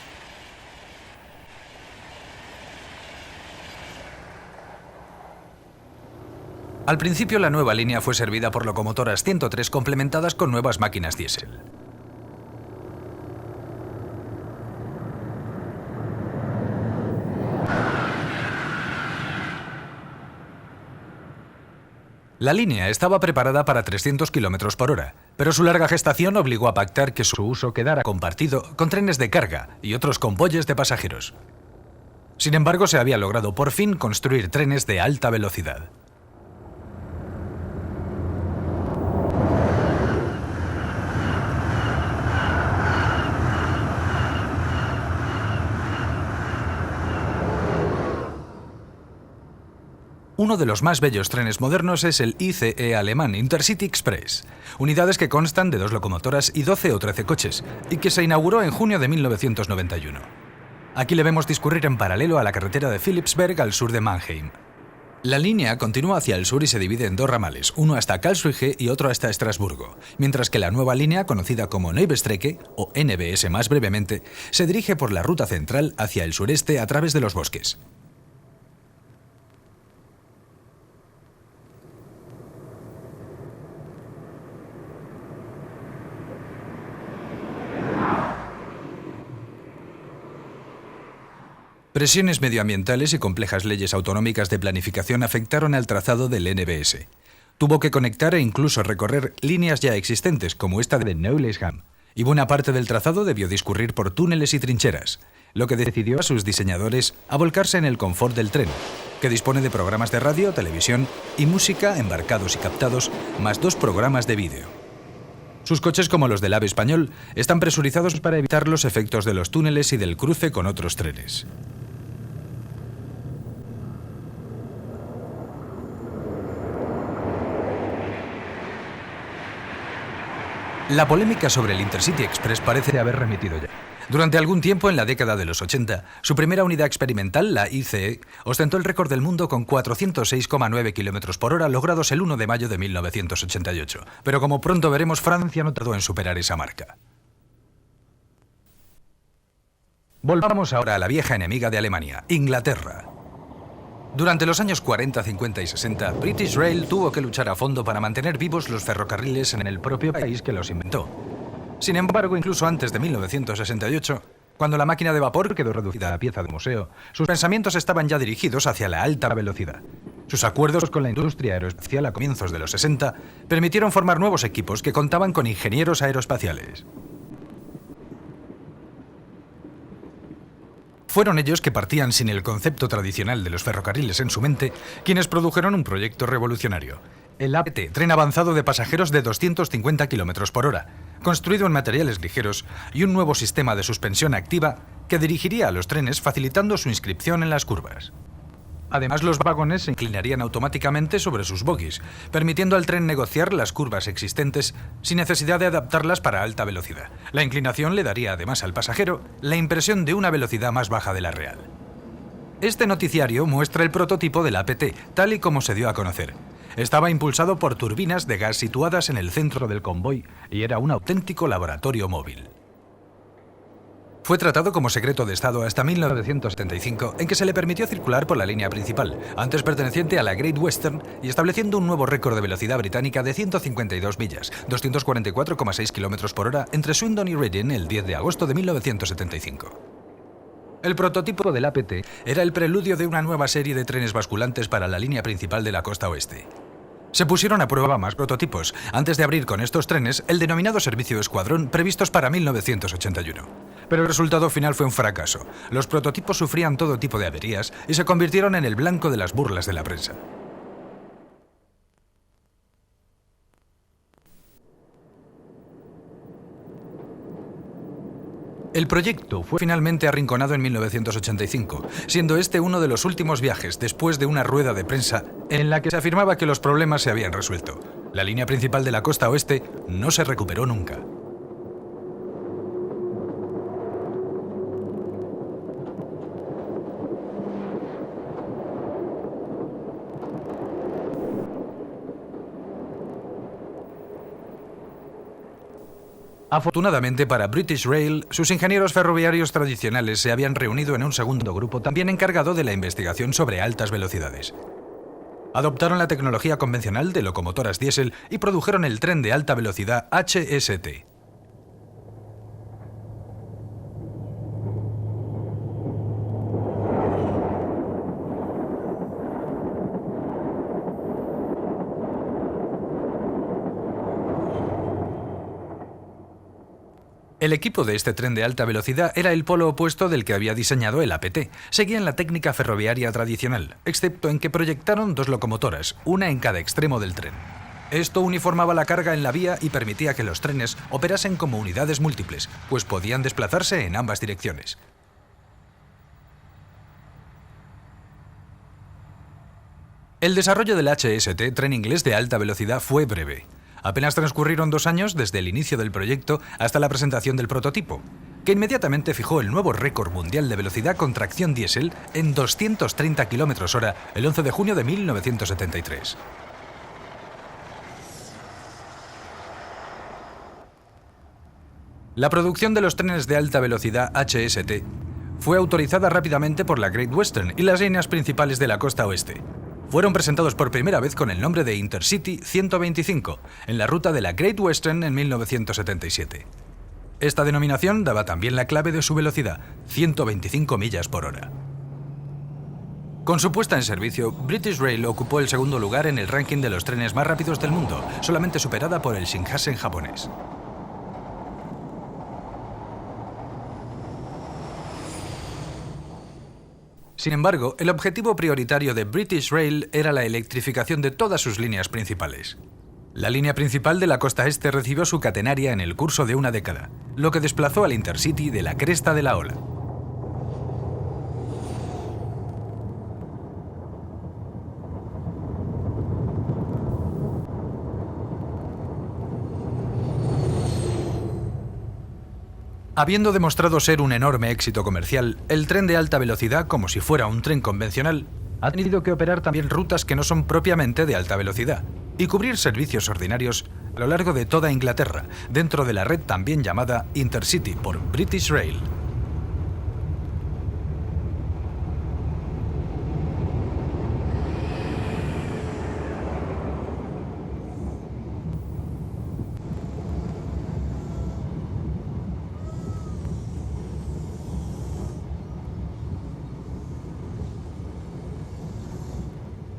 Al principio la nueva línea fue servida por locomotoras 103 complementadas con nuevas máquinas diésel. La línea estaba preparada para 300 km por hora, pero su larga gestación obligó a pactar que su uso quedara compartido con trenes de carga y otros convoyes de pasajeros. Sin embargo, se había logrado por fin construir trenes de alta velocidad. Uno de los más bellos trenes modernos es el ICE alemán Intercity Express, unidades que constan de 2 locomotoras y 12 o 13 coches, y que se inauguró en junio de 1991. Aquí le vemos discurrir en paralelo a la carretera de Philipsberg al sur de Mannheim. La línea continúa hacia el sur y se divide en 2 ramales, uno hasta Karlsruhe y otro hasta Estrasburgo, mientras que la nueva línea, conocida como Neue Strecke, o NBS más brevemente, se dirige por la ruta central hacia el sureste a través de los bosques. Presiones medioambientales y complejas leyes autonómicas de planificación afectaron al trazado del NBS. Tuvo que conectar e incluso recorrer líneas ya existentes, como esta de Neulesham, y buena parte del trazado debió discurrir por túneles y trincheras, lo que decidió a sus diseñadores a volcarse en el confort del tren, que dispone de programas de radio, televisión y música embarcados y captados, más 2 programas de vídeo. Sus coches, como los del AVE español, están presurizados para evitar los efectos de los túneles y del cruce con otros trenes. La polémica sobre el Intercity Express parece haber remitido ya. Durante algún tiempo, en la década de los 80, su primera unidad experimental, la ICE, ostentó el récord del mundo con 406,9 km por hora, logrados el 1 de mayo de 1988. Pero como pronto veremos, Francia no tardó en superar esa marca. Volvamos ahora a la vieja enemiga de Alemania, Inglaterra. Durante los años 40, 50 y 60, British Rail tuvo que luchar a fondo para mantener vivos los ferrocarriles en el propio país que los inventó. Sin embargo, incluso antes de 1968, cuando la máquina de vapor quedó reducida a pieza de museo, sus pensamientos estaban ya dirigidos hacia la alta velocidad. Sus acuerdos con la industria aeroespacial a comienzos de los 60 permitieron formar nuevos equipos que contaban con ingenieros aeroespaciales. Fueron ellos que partían sin el concepto tradicional de los ferrocarriles en su mente, quienes produjeron un proyecto revolucionario. El APT, tren avanzado de pasajeros de 250 km por hora, construido en materiales ligeros, y un nuevo sistema de suspensión activa que dirigiría a los trenes facilitando su inscripción en las curvas. Además, los vagones se inclinarían automáticamente sobre sus bogies, permitiendo al tren negociar las curvas existentes sin necesidad de adaptarlas para alta velocidad. La inclinación le daría además al pasajero la impresión de una velocidad más baja de la real. Este noticiario muestra el prototipo del APT, tal y como se dio a conocer. Estaba impulsado por turbinas de gas situadas en el centro del convoy y era un auténtico laboratorio móvil. Fue tratado como secreto de Estado hasta 1975, en que se le permitió circular por la línea principal, antes perteneciente a la Great Western, y estableciendo un nuevo récord de velocidad británica de 152 millas, 244,6 km por hora, entre Swindon y Reading el 10 de agosto de 1975. El prototipo del APT era el preludio de una nueva serie de trenes basculantes para la línea principal de la costa oeste. Se pusieron a prueba más prototipos, antes de abrir con estos trenes el denominado servicio escuadrón previstos para 1981. Pero el resultado final fue un fracaso. Los prototipos sufrían todo tipo de averías y se convirtieron en el blanco de las burlas de la prensa. El proyecto fue finalmente arrinconado en 1985, siendo este uno de los últimos viajes después de una rueda de prensa en la que se afirmaba que los problemas se habían resuelto. La línea principal de la costa oeste no se recuperó nunca. Afortunadamente para British Rail, sus ingenieros ferroviarios tradicionales se habían reunido en un segundo grupo también encargado de la investigación sobre altas velocidades. Adoptaron la tecnología convencional de locomotoras diésel y produjeron el tren de alta velocidad HST. El equipo de este tren de alta velocidad era el polo opuesto del que había diseñado el APT. Seguían la técnica ferroviaria tradicional, excepto en que proyectaron dos locomotoras, una en cada extremo del tren. Esto uniformaba la carga en la vía y permitía que los trenes operasen como unidades múltiples, pues podían desplazarse en ambas direcciones. El desarrollo del HST, tren inglés de alta velocidad, fue breve. Apenas transcurrieron 2 años desde el inicio del proyecto hasta la presentación del prototipo, que inmediatamente fijó el nuevo récord mundial de velocidad con tracción diésel en 230 km/h el 11 de junio de 1973. La producción de los trenes de alta velocidad HST fue autorizada rápidamente por la Great Western y las líneas principales de la costa oeste. Fueron presentados por primera vez con el nombre de Intercity 125, en la ruta de la Great Western en 1977. Esta denominación daba también la clave de su velocidad, 125 millas por hora. Con su puesta en servicio, British Rail ocupó el segundo lugar en el ranking de los trenes más rápidos del mundo, solamente superada por el Shinkansen japonés. Sin embargo, el objetivo prioritario de British Rail era la electrificación de todas sus líneas principales. La línea principal de la costa este recibió su catenaria en el curso de una década, lo que desplazó al Intercity de la cresta de la ola. Habiendo demostrado ser un enorme éxito comercial, el tren de alta velocidad, como si fuera un tren convencional, ha tenido que operar también rutas que no son propiamente de alta velocidad y cubrir servicios ordinarios a lo largo de toda Inglaterra, dentro de la red también llamada Intercity por British Rail.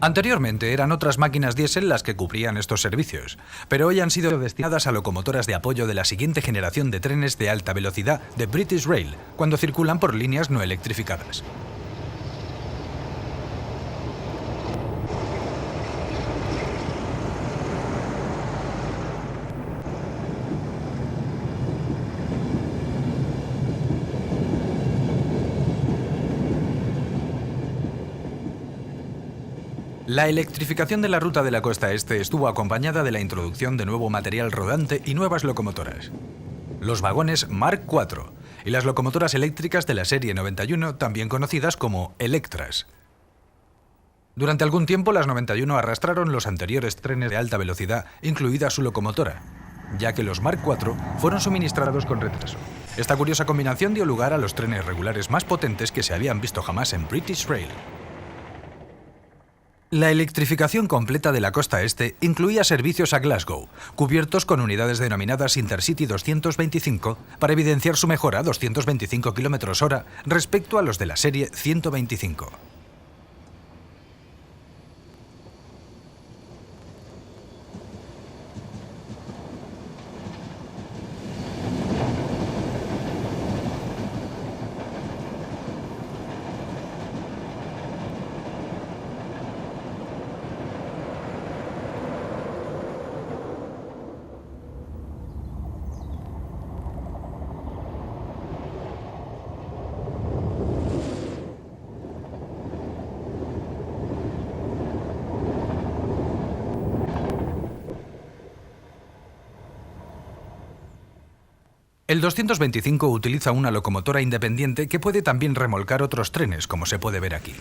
Anteriormente eran otras máquinas diésel las que cubrían estos servicios, pero hoy han sido destinadas a locomotoras de apoyo de la siguiente generación de trenes de alta velocidad de British Rail, cuando circulan por líneas no electrificadas. La electrificación de la ruta de la costa este estuvo acompañada de la introducción de nuevo material rodante y nuevas locomotoras. Los vagones Mark IV y las locomotoras eléctricas de la serie 91, también conocidas como Electras. Durante algún tiempo las 91 arrastraron los anteriores trenes de alta velocidad, incluida su locomotora, ya que los Mark IV fueron suministrados con retraso. Esta curiosa combinación dio lugar a los trenes regulares más potentes que se habían visto jamás en British Rail. La electrificación completa de la costa este incluía servicios a Glasgow, cubiertos con unidades denominadas Intercity 225 para evidenciar su mejora a 225 km/h respecto a los de la serie 125. El 225 utiliza una locomotora independiente que puede también remolcar otros trenes, como se puede ver aquí.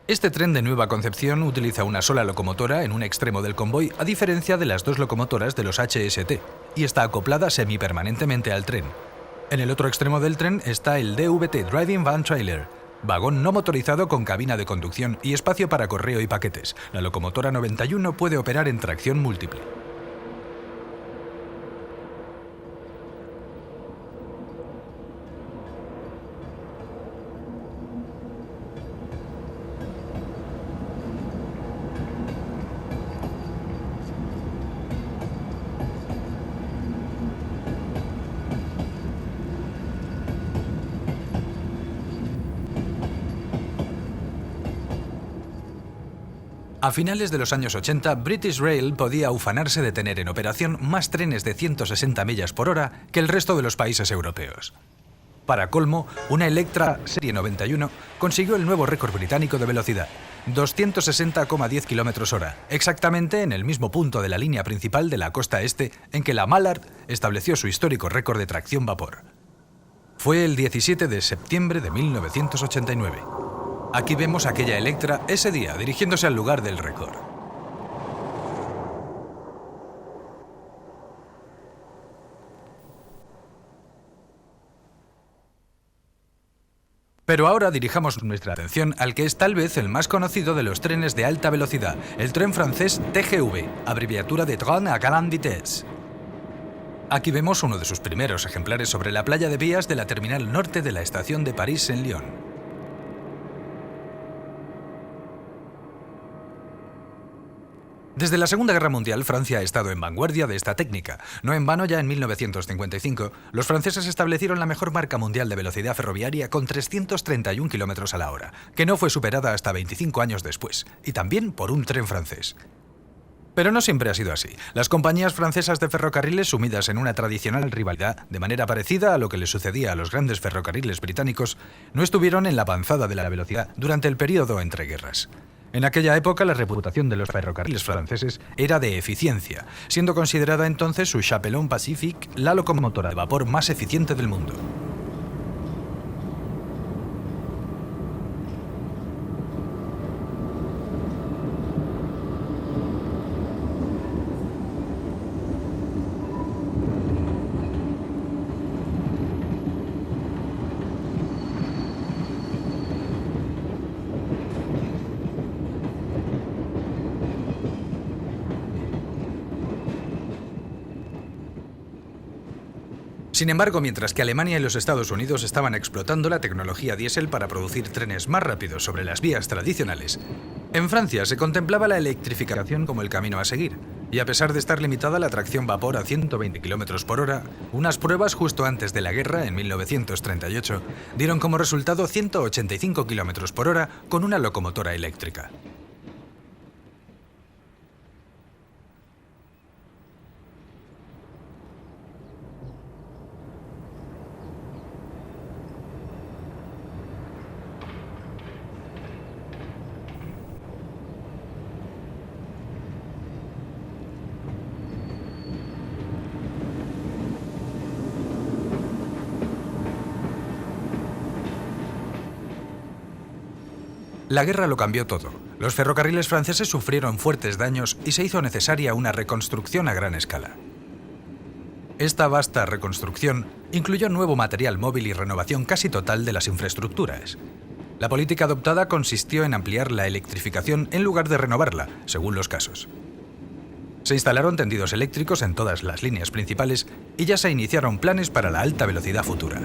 Este tren de nueva concepción utiliza una sola locomotora en un extremo del convoy, a diferencia de las dos locomotoras de los HST, y está acoplada semipermanentemente al tren. En el otro extremo del tren está el DVT Driving Van Trailer, vagón no motorizado con cabina de conducción y espacio para correo y paquetes. La locomotora 91 puede operar en tracción múltiple. A finales de los años 80, British Rail podía ufanarse de tener en operación más trenes de 160 millas por hora que el resto de los países europeos. Para colmo, una Electra Serie 91 consiguió el nuevo récord británico de velocidad, 260,10 km/h, exactamente en el mismo punto de la línea principal de la costa este en que la Mallard estableció su histórico récord de tracción vapor. Fue el 17 de septiembre de 1989. Aquí vemos a aquella Electra ese día dirigiéndose al lugar del récord. Pero ahora dirijamos nuestra atención al que es tal vez el más conocido de los trenes de alta velocidad, el tren francés TGV, abreviatura de Train à Grande Vitesse. Aquí vemos uno de sus primeros ejemplares sobre la playa de vías de la terminal norte de la estación de París-en-Lyon. Desde la Segunda Guerra Mundial, Francia ha estado en vanguardia de esta técnica. No en vano, ya en 1955, los franceses establecieron la mejor marca mundial de velocidad ferroviaria con 331 km a la hora, que no fue superada hasta 25 años después, y también por un tren francés. Pero no siempre ha sido así. Las compañías francesas de ferrocarriles, sumidas en una tradicional rivalidad, de manera parecida a lo que le sucedía a los grandes ferrocarriles británicos, no estuvieron en la avanzada de la velocidad durante el período entre guerras. En aquella época, la reputación de los ferrocarriles franceses era de eficiencia, siendo considerada entonces su Chapelon Pacifique la locomotora de vapor más eficiente del mundo. Sin embargo, mientras que Alemania y los Estados Unidos estaban explotando la tecnología diésel para producir trenes más rápidos sobre las vías tradicionales, en Francia se contemplaba la electrificación como el camino a seguir, y a pesar de estar limitada la tracción vapor a 120 km por hora, unas pruebas justo antes de la guerra, en 1938, dieron como resultado 185 km por hora con una locomotora eléctrica. La guerra lo cambió todo. Los ferrocarriles franceses sufrieron fuertes daños y se hizo necesaria una reconstrucción a gran escala. Esta vasta reconstrucción incluyó nuevo material móvil y renovación casi total de las infraestructuras. La política adoptada consistió en ampliar la electrificación en lugar de renovarla, según los casos. Se instalaron tendidos eléctricos en todas las líneas principales y ya se iniciaron planes para la alta velocidad futura.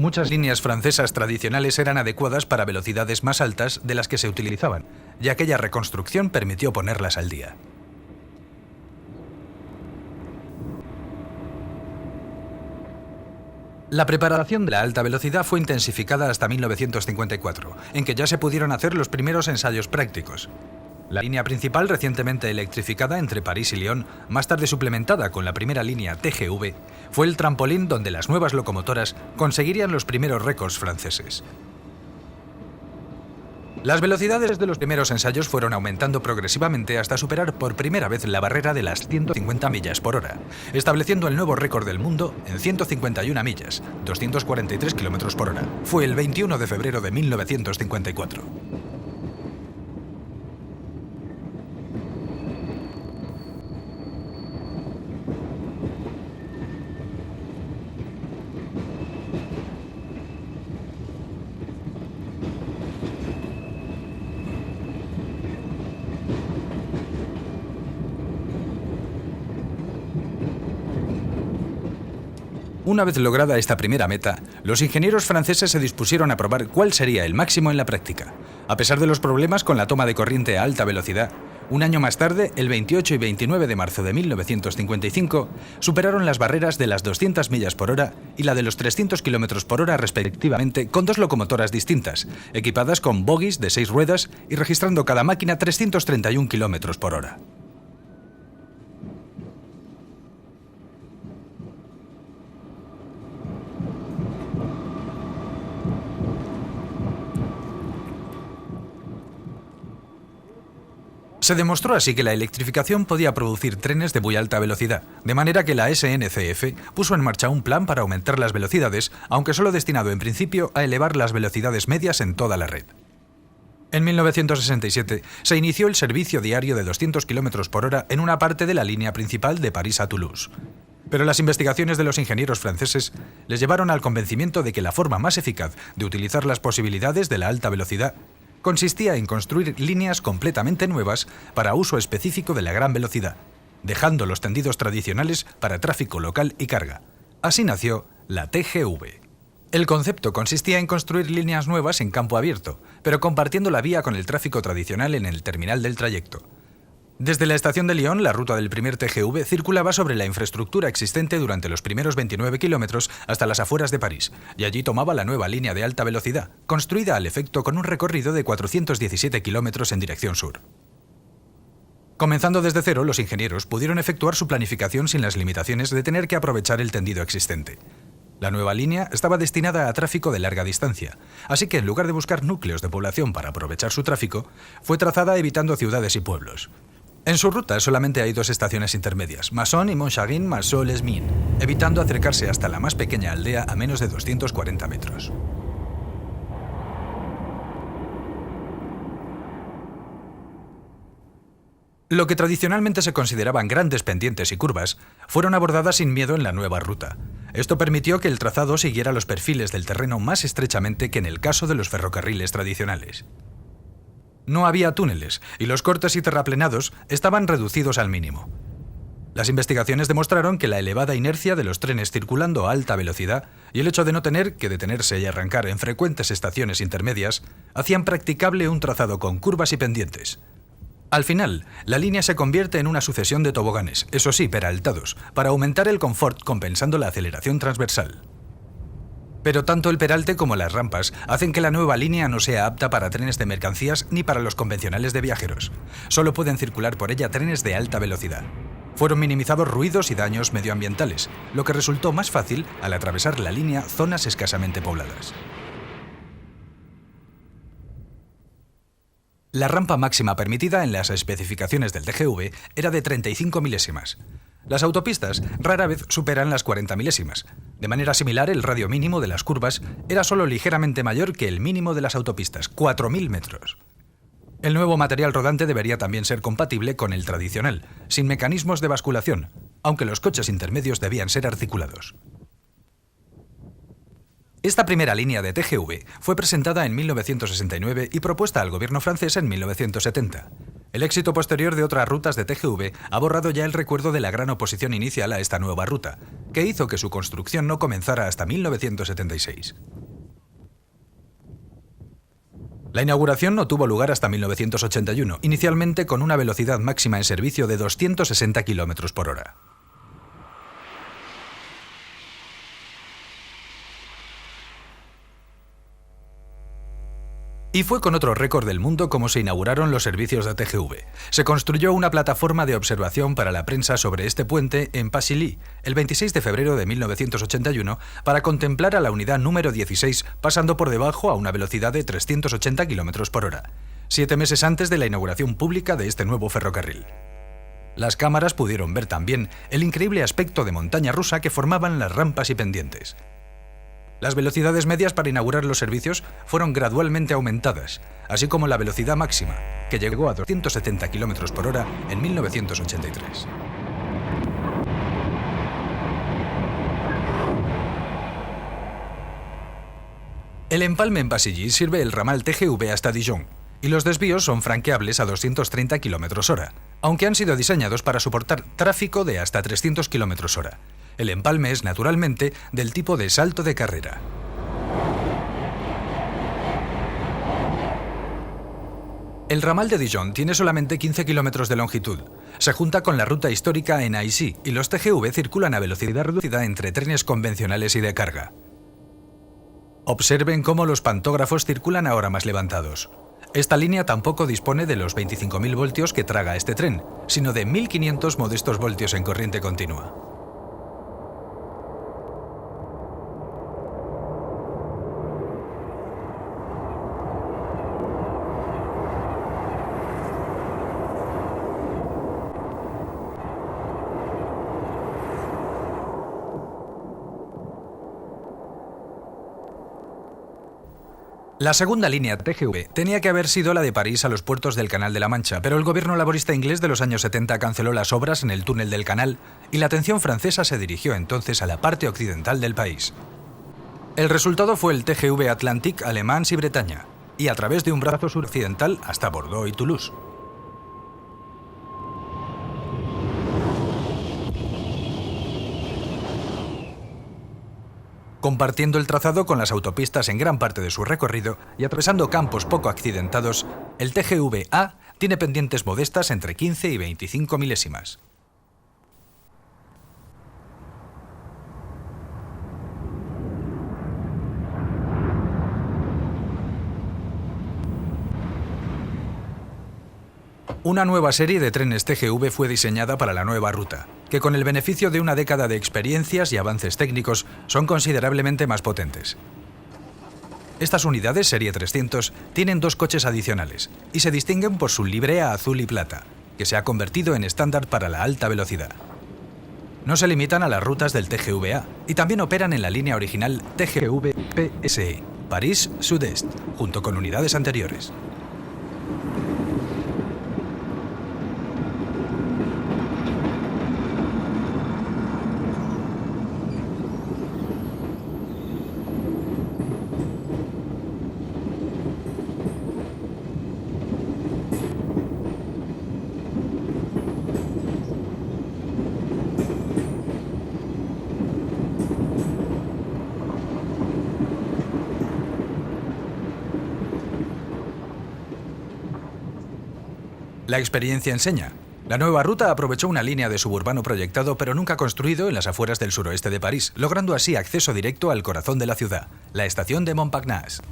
Muchas líneas francesas tradicionales eran adecuadas para velocidades más altas de las que se utilizaban, y aquella reconstrucción permitió ponerlas al día. La preparación de la alta velocidad fue intensificada hasta 1954, en que ya se pudieron hacer los primeros ensayos prácticos. La línea principal, recientemente electrificada entre París y Lyon, más tarde suplementada con la primera línea TGV, fue el trampolín donde las nuevas locomotoras conseguirían los primeros récords franceses. Las velocidades de los primeros ensayos fueron aumentando progresivamente hasta superar por primera vez la barrera de las 150 millas por hora, estableciendo el nuevo récord del mundo en 151 millas, 243 km por hora. Fue el 21 de febrero de 1954. Una vez lograda esta primera meta, los ingenieros franceses se dispusieron a probar cuál sería el máximo en la práctica. A pesar de los problemas con la toma de corriente a alta velocidad, un año más tarde, el 28 y 29 de marzo de 1955, superaron las barreras de las 200 millas por hora y la de los 300 km por hora respectivamente con dos locomotoras distintas, equipadas con bogies de 6 ruedas y registrando cada máquina 331 km por hora. Se demostró así que la electrificación podía producir trenes de muy alta velocidad, de manera que la SNCF puso en marcha un plan para aumentar las velocidades, aunque solo destinado en principio a elevar las velocidades medias en toda la red. En 1967 se inició el servicio diario de 200 km por hora en una parte de la línea principal de París a Toulouse. Pero las investigaciones de los ingenieros franceses les llevaron al convencimiento de que la forma más eficaz de utilizar las posibilidades de la alta velocidad consistía en construir líneas completamente nuevas para uso específico de la gran velocidad, dejando los tendidos tradicionales para tráfico local y carga. Así nació la TGV. El concepto consistía en construir líneas nuevas en campo abierto, pero compartiendo la vía con el tráfico tradicional en el terminal del trayecto. Desde la estación de Lyon, la ruta del primer TGV circulaba sobre la infraestructura existente durante los primeros 29 kilómetros hasta las afueras de París, y allí tomaba la nueva línea de alta velocidad, construida al efecto con un recorrido de 417 kilómetros en dirección sur. Comenzando desde cero, los ingenieros pudieron efectuar su planificación sin las limitaciones de tener que aprovechar el tendido existente. La nueva línea estaba destinada a tráfico de larga distancia, así que en lugar de buscar núcleos de población para aprovechar su tráfico, fue trazada evitando ciudades y pueblos. En su ruta solamente hay dos estaciones intermedias, Masson y Montcharin-Marceau-les-Mines, evitando acercarse hasta la más pequeña aldea a menos de 240 metros. Lo que tradicionalmente se consideraban grandes pendientes y curvas, fueron abordadas sin miedo en la nueva ruta. Esto permitió que el trazado siguiera los perfiles del terreno más estrechamente que en el caso de los ferrocarriles tradicionales. No había túneles y los cortes y terraplenados estaban reducidos al mínimo. Las investigaciones demostraron que la elevada inercia de los trenes circulando a alta velocidad y el hecho de no tener que detenerse y arrancar en frecuentes estaciones intermedias hacían practicable un trazado con curvas y pendientes. Al final, la línea se convierte en una sucesión de toboganes, eso sí, peraltados, para aumentar el confort compensando la aceleración transversal. Pero tanto el peralte como las rampas hacen que la nueva línea no sea apta para trenes de mercancías ni para los convencionales de viajeros. Solo pueden circular por ella trenes de alta velocidad. Fueron minimizados ruidos y daños medioambientales, lo que resultó más fácil al atravesar la línea zonas escasamente pobladas. La rampa máxima permitida en las especificaciones del TGV era de 35 milésimas. Las autopistas rara vez superan las 40 milésimas. De manera similar, el radio mínimo de las curvas era solo ligeramente mayor que el mínimo de las autopistas, 4.000 metros. El nuevo material rodante debería también ser compatible con el tradicional, sin mecanismos de basculación, aunque los coches intermedios debían ser articulados. Esta primera línea de TGV fue presentada en 1969 y propuesta al gobierno francés en 1970. El éxito posterior de otras rutas de TGV ha borrado ya el recuerdo de la gran oposición inicial a esta nueva ruta, que hizo que su construcción no comenzara hasta 1976. La inauguración no tuvo lugar hasta 1981, inicialmente con una velocidad máxima en servicio de 260 km por hora. Y fue con otro récord del mundo como se inauguraron los servicios de TGV. Se construyó una plataforma de observación para la prensa sobre este puente en Pasilly, el 26 de febrero de 1981, para contemplar a la unidad número 16 pasando por debajo a una velocidad de 380 km por hora, 7 meses antes de la inauguración pública de este nuevo ferrocarril. Las cámaras pudieron ver también el increíble aspecto de montaña rusa que formaban las rampas y pendientes. Las velocidades medias para inaugurar los servicios fueron gradualmente aumentadas, así como la velocidad máxima, que llegó a 270 km por hora en 1983. El empalme en Pasilly sirve el ramal TGV hasta Dijon, y los desvíos son franqueables a 230 km hora, aunque han sido diseñados para soportar tráfico de hasta 300 km hora. El empalme es, naturalmente, del tipo de salto de carrera. El ramal de Dijon tiene solamente 15 kilómetros de longitud. Se junta con la ruta histórica en Aisy y los TGV circulan a velocidad reducida entre trenes convencionales y de carga. Observen cómo los pantógrafos circulan ahora más levantados. Esta línea tampoco dispone de los 25.000 voltios que traga este tren, sino de 1.500 modestos voltios en corriente continua. La segunda línea TGV tenía que haber sido la de París a los puertos del Canal de la Mancha, pero el gobierno laborista inglés de los años 70 canceló las obras en el túnel del canal y la atención francesa se dirigió entonces a la parte occidental del país. El resultado fue el TGV Atlantique a Le Mans y Bretaña, y a través de un brazo suroccidental hasta Bordeaux y Toulouse. Compartiendo el trazado con las autopistas en gran parte de su recorrido y atravesando campos poco accidentados, el TGV-A tiene pendientes modestas entre 15 y 25 milésimas. Una nueva serie de trenes TGV fue diseñada para la nueva ruta, que con el beneficio de una década de experiencias y avances técnicos son considerablemente más potentes. Estas unidades, serie 300, tienen 2 coches adicionales y se distinguen por su librea azul y plata, que se ha convertido en estándar para la alta velocidad. No se limitan a las rutas del TGV-A y también operan en la línea original TGV-PSE, París-Sud-Est, junto con unidades anteriores. La experiencia enseña. La nueva ruta aprovechó una línea de suburbano proyectado pero nunca construido en las afueras del suroeste de París, logrando así acceso directo al corazón de la ciudad, la estación de Montparnasse.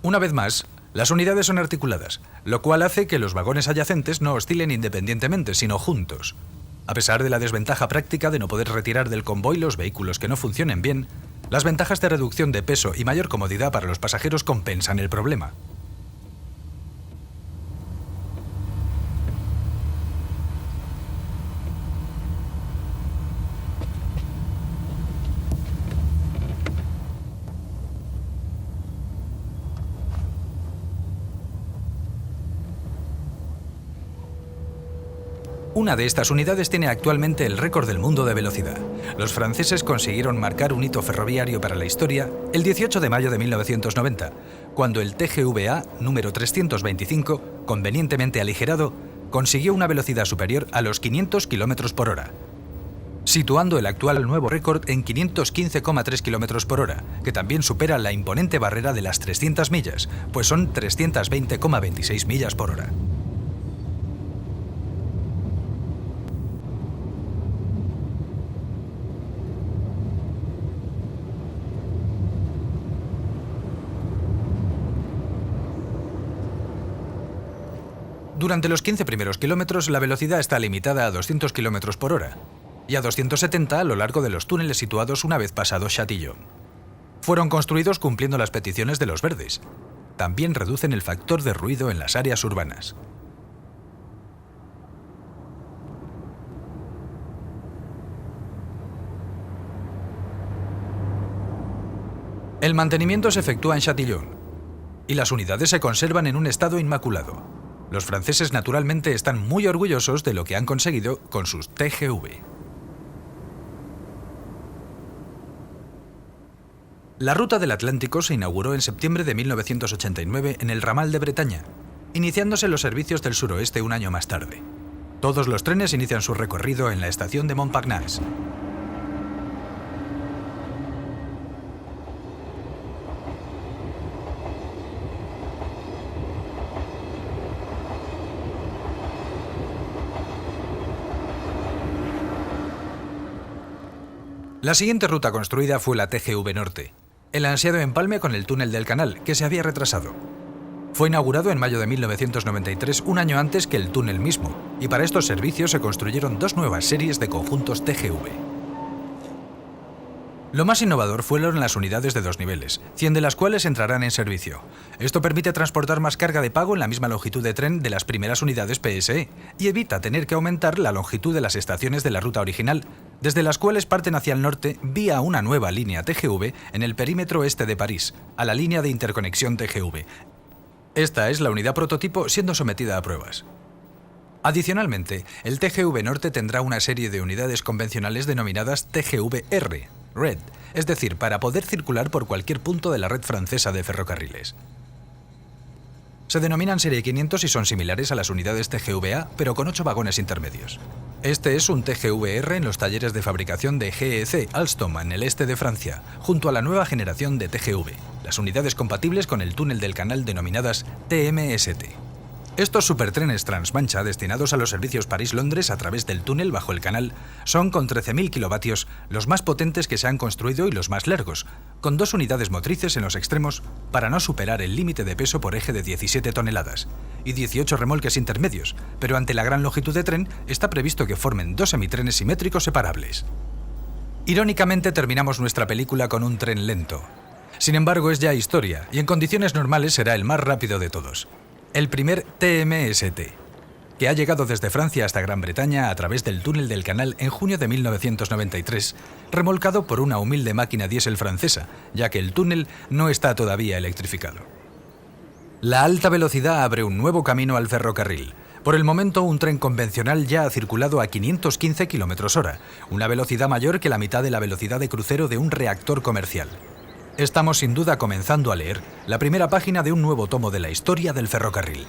Una vez más, las unidades son articuladas, lo cual hace que los vagones adyacentes no oscilen independientemente, sino juntos. A pesar de la desventaja práctica de no poder retirar del convoy los vehículos que no funcionen bien, las ventajas de reducción de peso y mayor comodidad para los pasajeros compensan el problema. Una de estas unidades tiene actualmente el récord del mundo de velocidad. Los franceses consiguieron marcar un hito ferroviario para la historia el 18 de mayo de 1990, cuando el TGV-A número 325, convenientemente aligerado, consiguió una velocidad superior a los 500 km por hora, situando el actual nuevo récord en 515,3 km por hora, que también supera la imponente barrera de las 300 millas, pues son 320,26 millas por hora. Durante los 15 primeros kilómetros, la velocidad está limitada a 200 km por hora y a 270 a lo largo de los túneles situados una vez pasado Châtillon. Fueron construidos cumpliendo las peticiones de los verdes. También reducen el factor de ruido en las áreas urbanas. El mantenimiento se efectúa en Châtillon y las unidades se conservan en un estado inmaculado. Los franceses naturalmente están muy orgullosos de lo que han conseguido con sus TGV. La ruta del Atlántico se inauguró en septiembre de 1989 en el ramal de Bretaña, iniciándose los servicios del suroeste un año más tarde. Todos los trenes inician su recorrido en la estación de Montparnasse. La siguiente ruta construida fue la TGV Norte, el ansiado empalme con el túnel del canal, que se había retrasado. Fue inaugurado en mayo de 1993, un año antes que el túnel mismo, y para estos servicios se construyeron 2 nuevas series de conjuntos TGV. Lo más innovador fueron las unidades de 2 niveles, 100 de las cuales entrarán en servicio. Esto permite transportar más carga de pago en la misma longitud de tren de las primeras unidades PSE y evita tener que aumentar la longitud de las estaciones de la ruta original, desde las cuales parten hacia el norte vía una nueva línea TGV en el perímetro este de París, a la línea de interconexión TGV. Esta es la unidad prototipo siendo sometida a pruebas. Adicionalmente, el TGV Norte tendrá una serie de unidades convencionales denominadas TGV-R, Red, es decir, para poder circular por cualquier punto de la red francesa de ferrocarriles. Se denominan Serie 500 y son similares a las unidades TGV-A, pero con 8 vagones intermedios. Este es un TGV-R en los talleres de fabricación de GEC Alstom en el este de Francia, junto a la nueva generación de TGV, las unidades compatibles con el túnel del canal denominadas TMST. Estos supertrenes transmancha destinados a los servicios París-Londres a través del túnel bajo el canal son con 13.000 kilovatios los más potentes que se han construido y los más largos, con 2 unidades motrices en los extremos para no superar el límite de peso por eje de 17 toneladas y 18 remolques intermedios, pero ante la gran longitud de tren está previsto que formen 2 semitrenes simétricos separables. Irónicamente terminamos nuestra película con un tren lento. Sin embargo, es ya historia y en condiciones normales será el más rápido de todos. El primer TMST, que ha llegado desde Francia hasta Gran Bretaña a través del túnel del canal en junio de 1993, remolcado por una humilde máquina diésel francesa, ya que el túnel no está todavía electrificado. La alta velocidad abre un nuevo camino al ferrocarril. Por el momento, un tren convencional ya ha circulado a 515 km/h, una velocidad mayor que la mitad de la velocidad de crucero de un reactor comercial. Estamos sin duda comenzando a leer la primera página de un nuevo tomo de la historia del ferrocarril.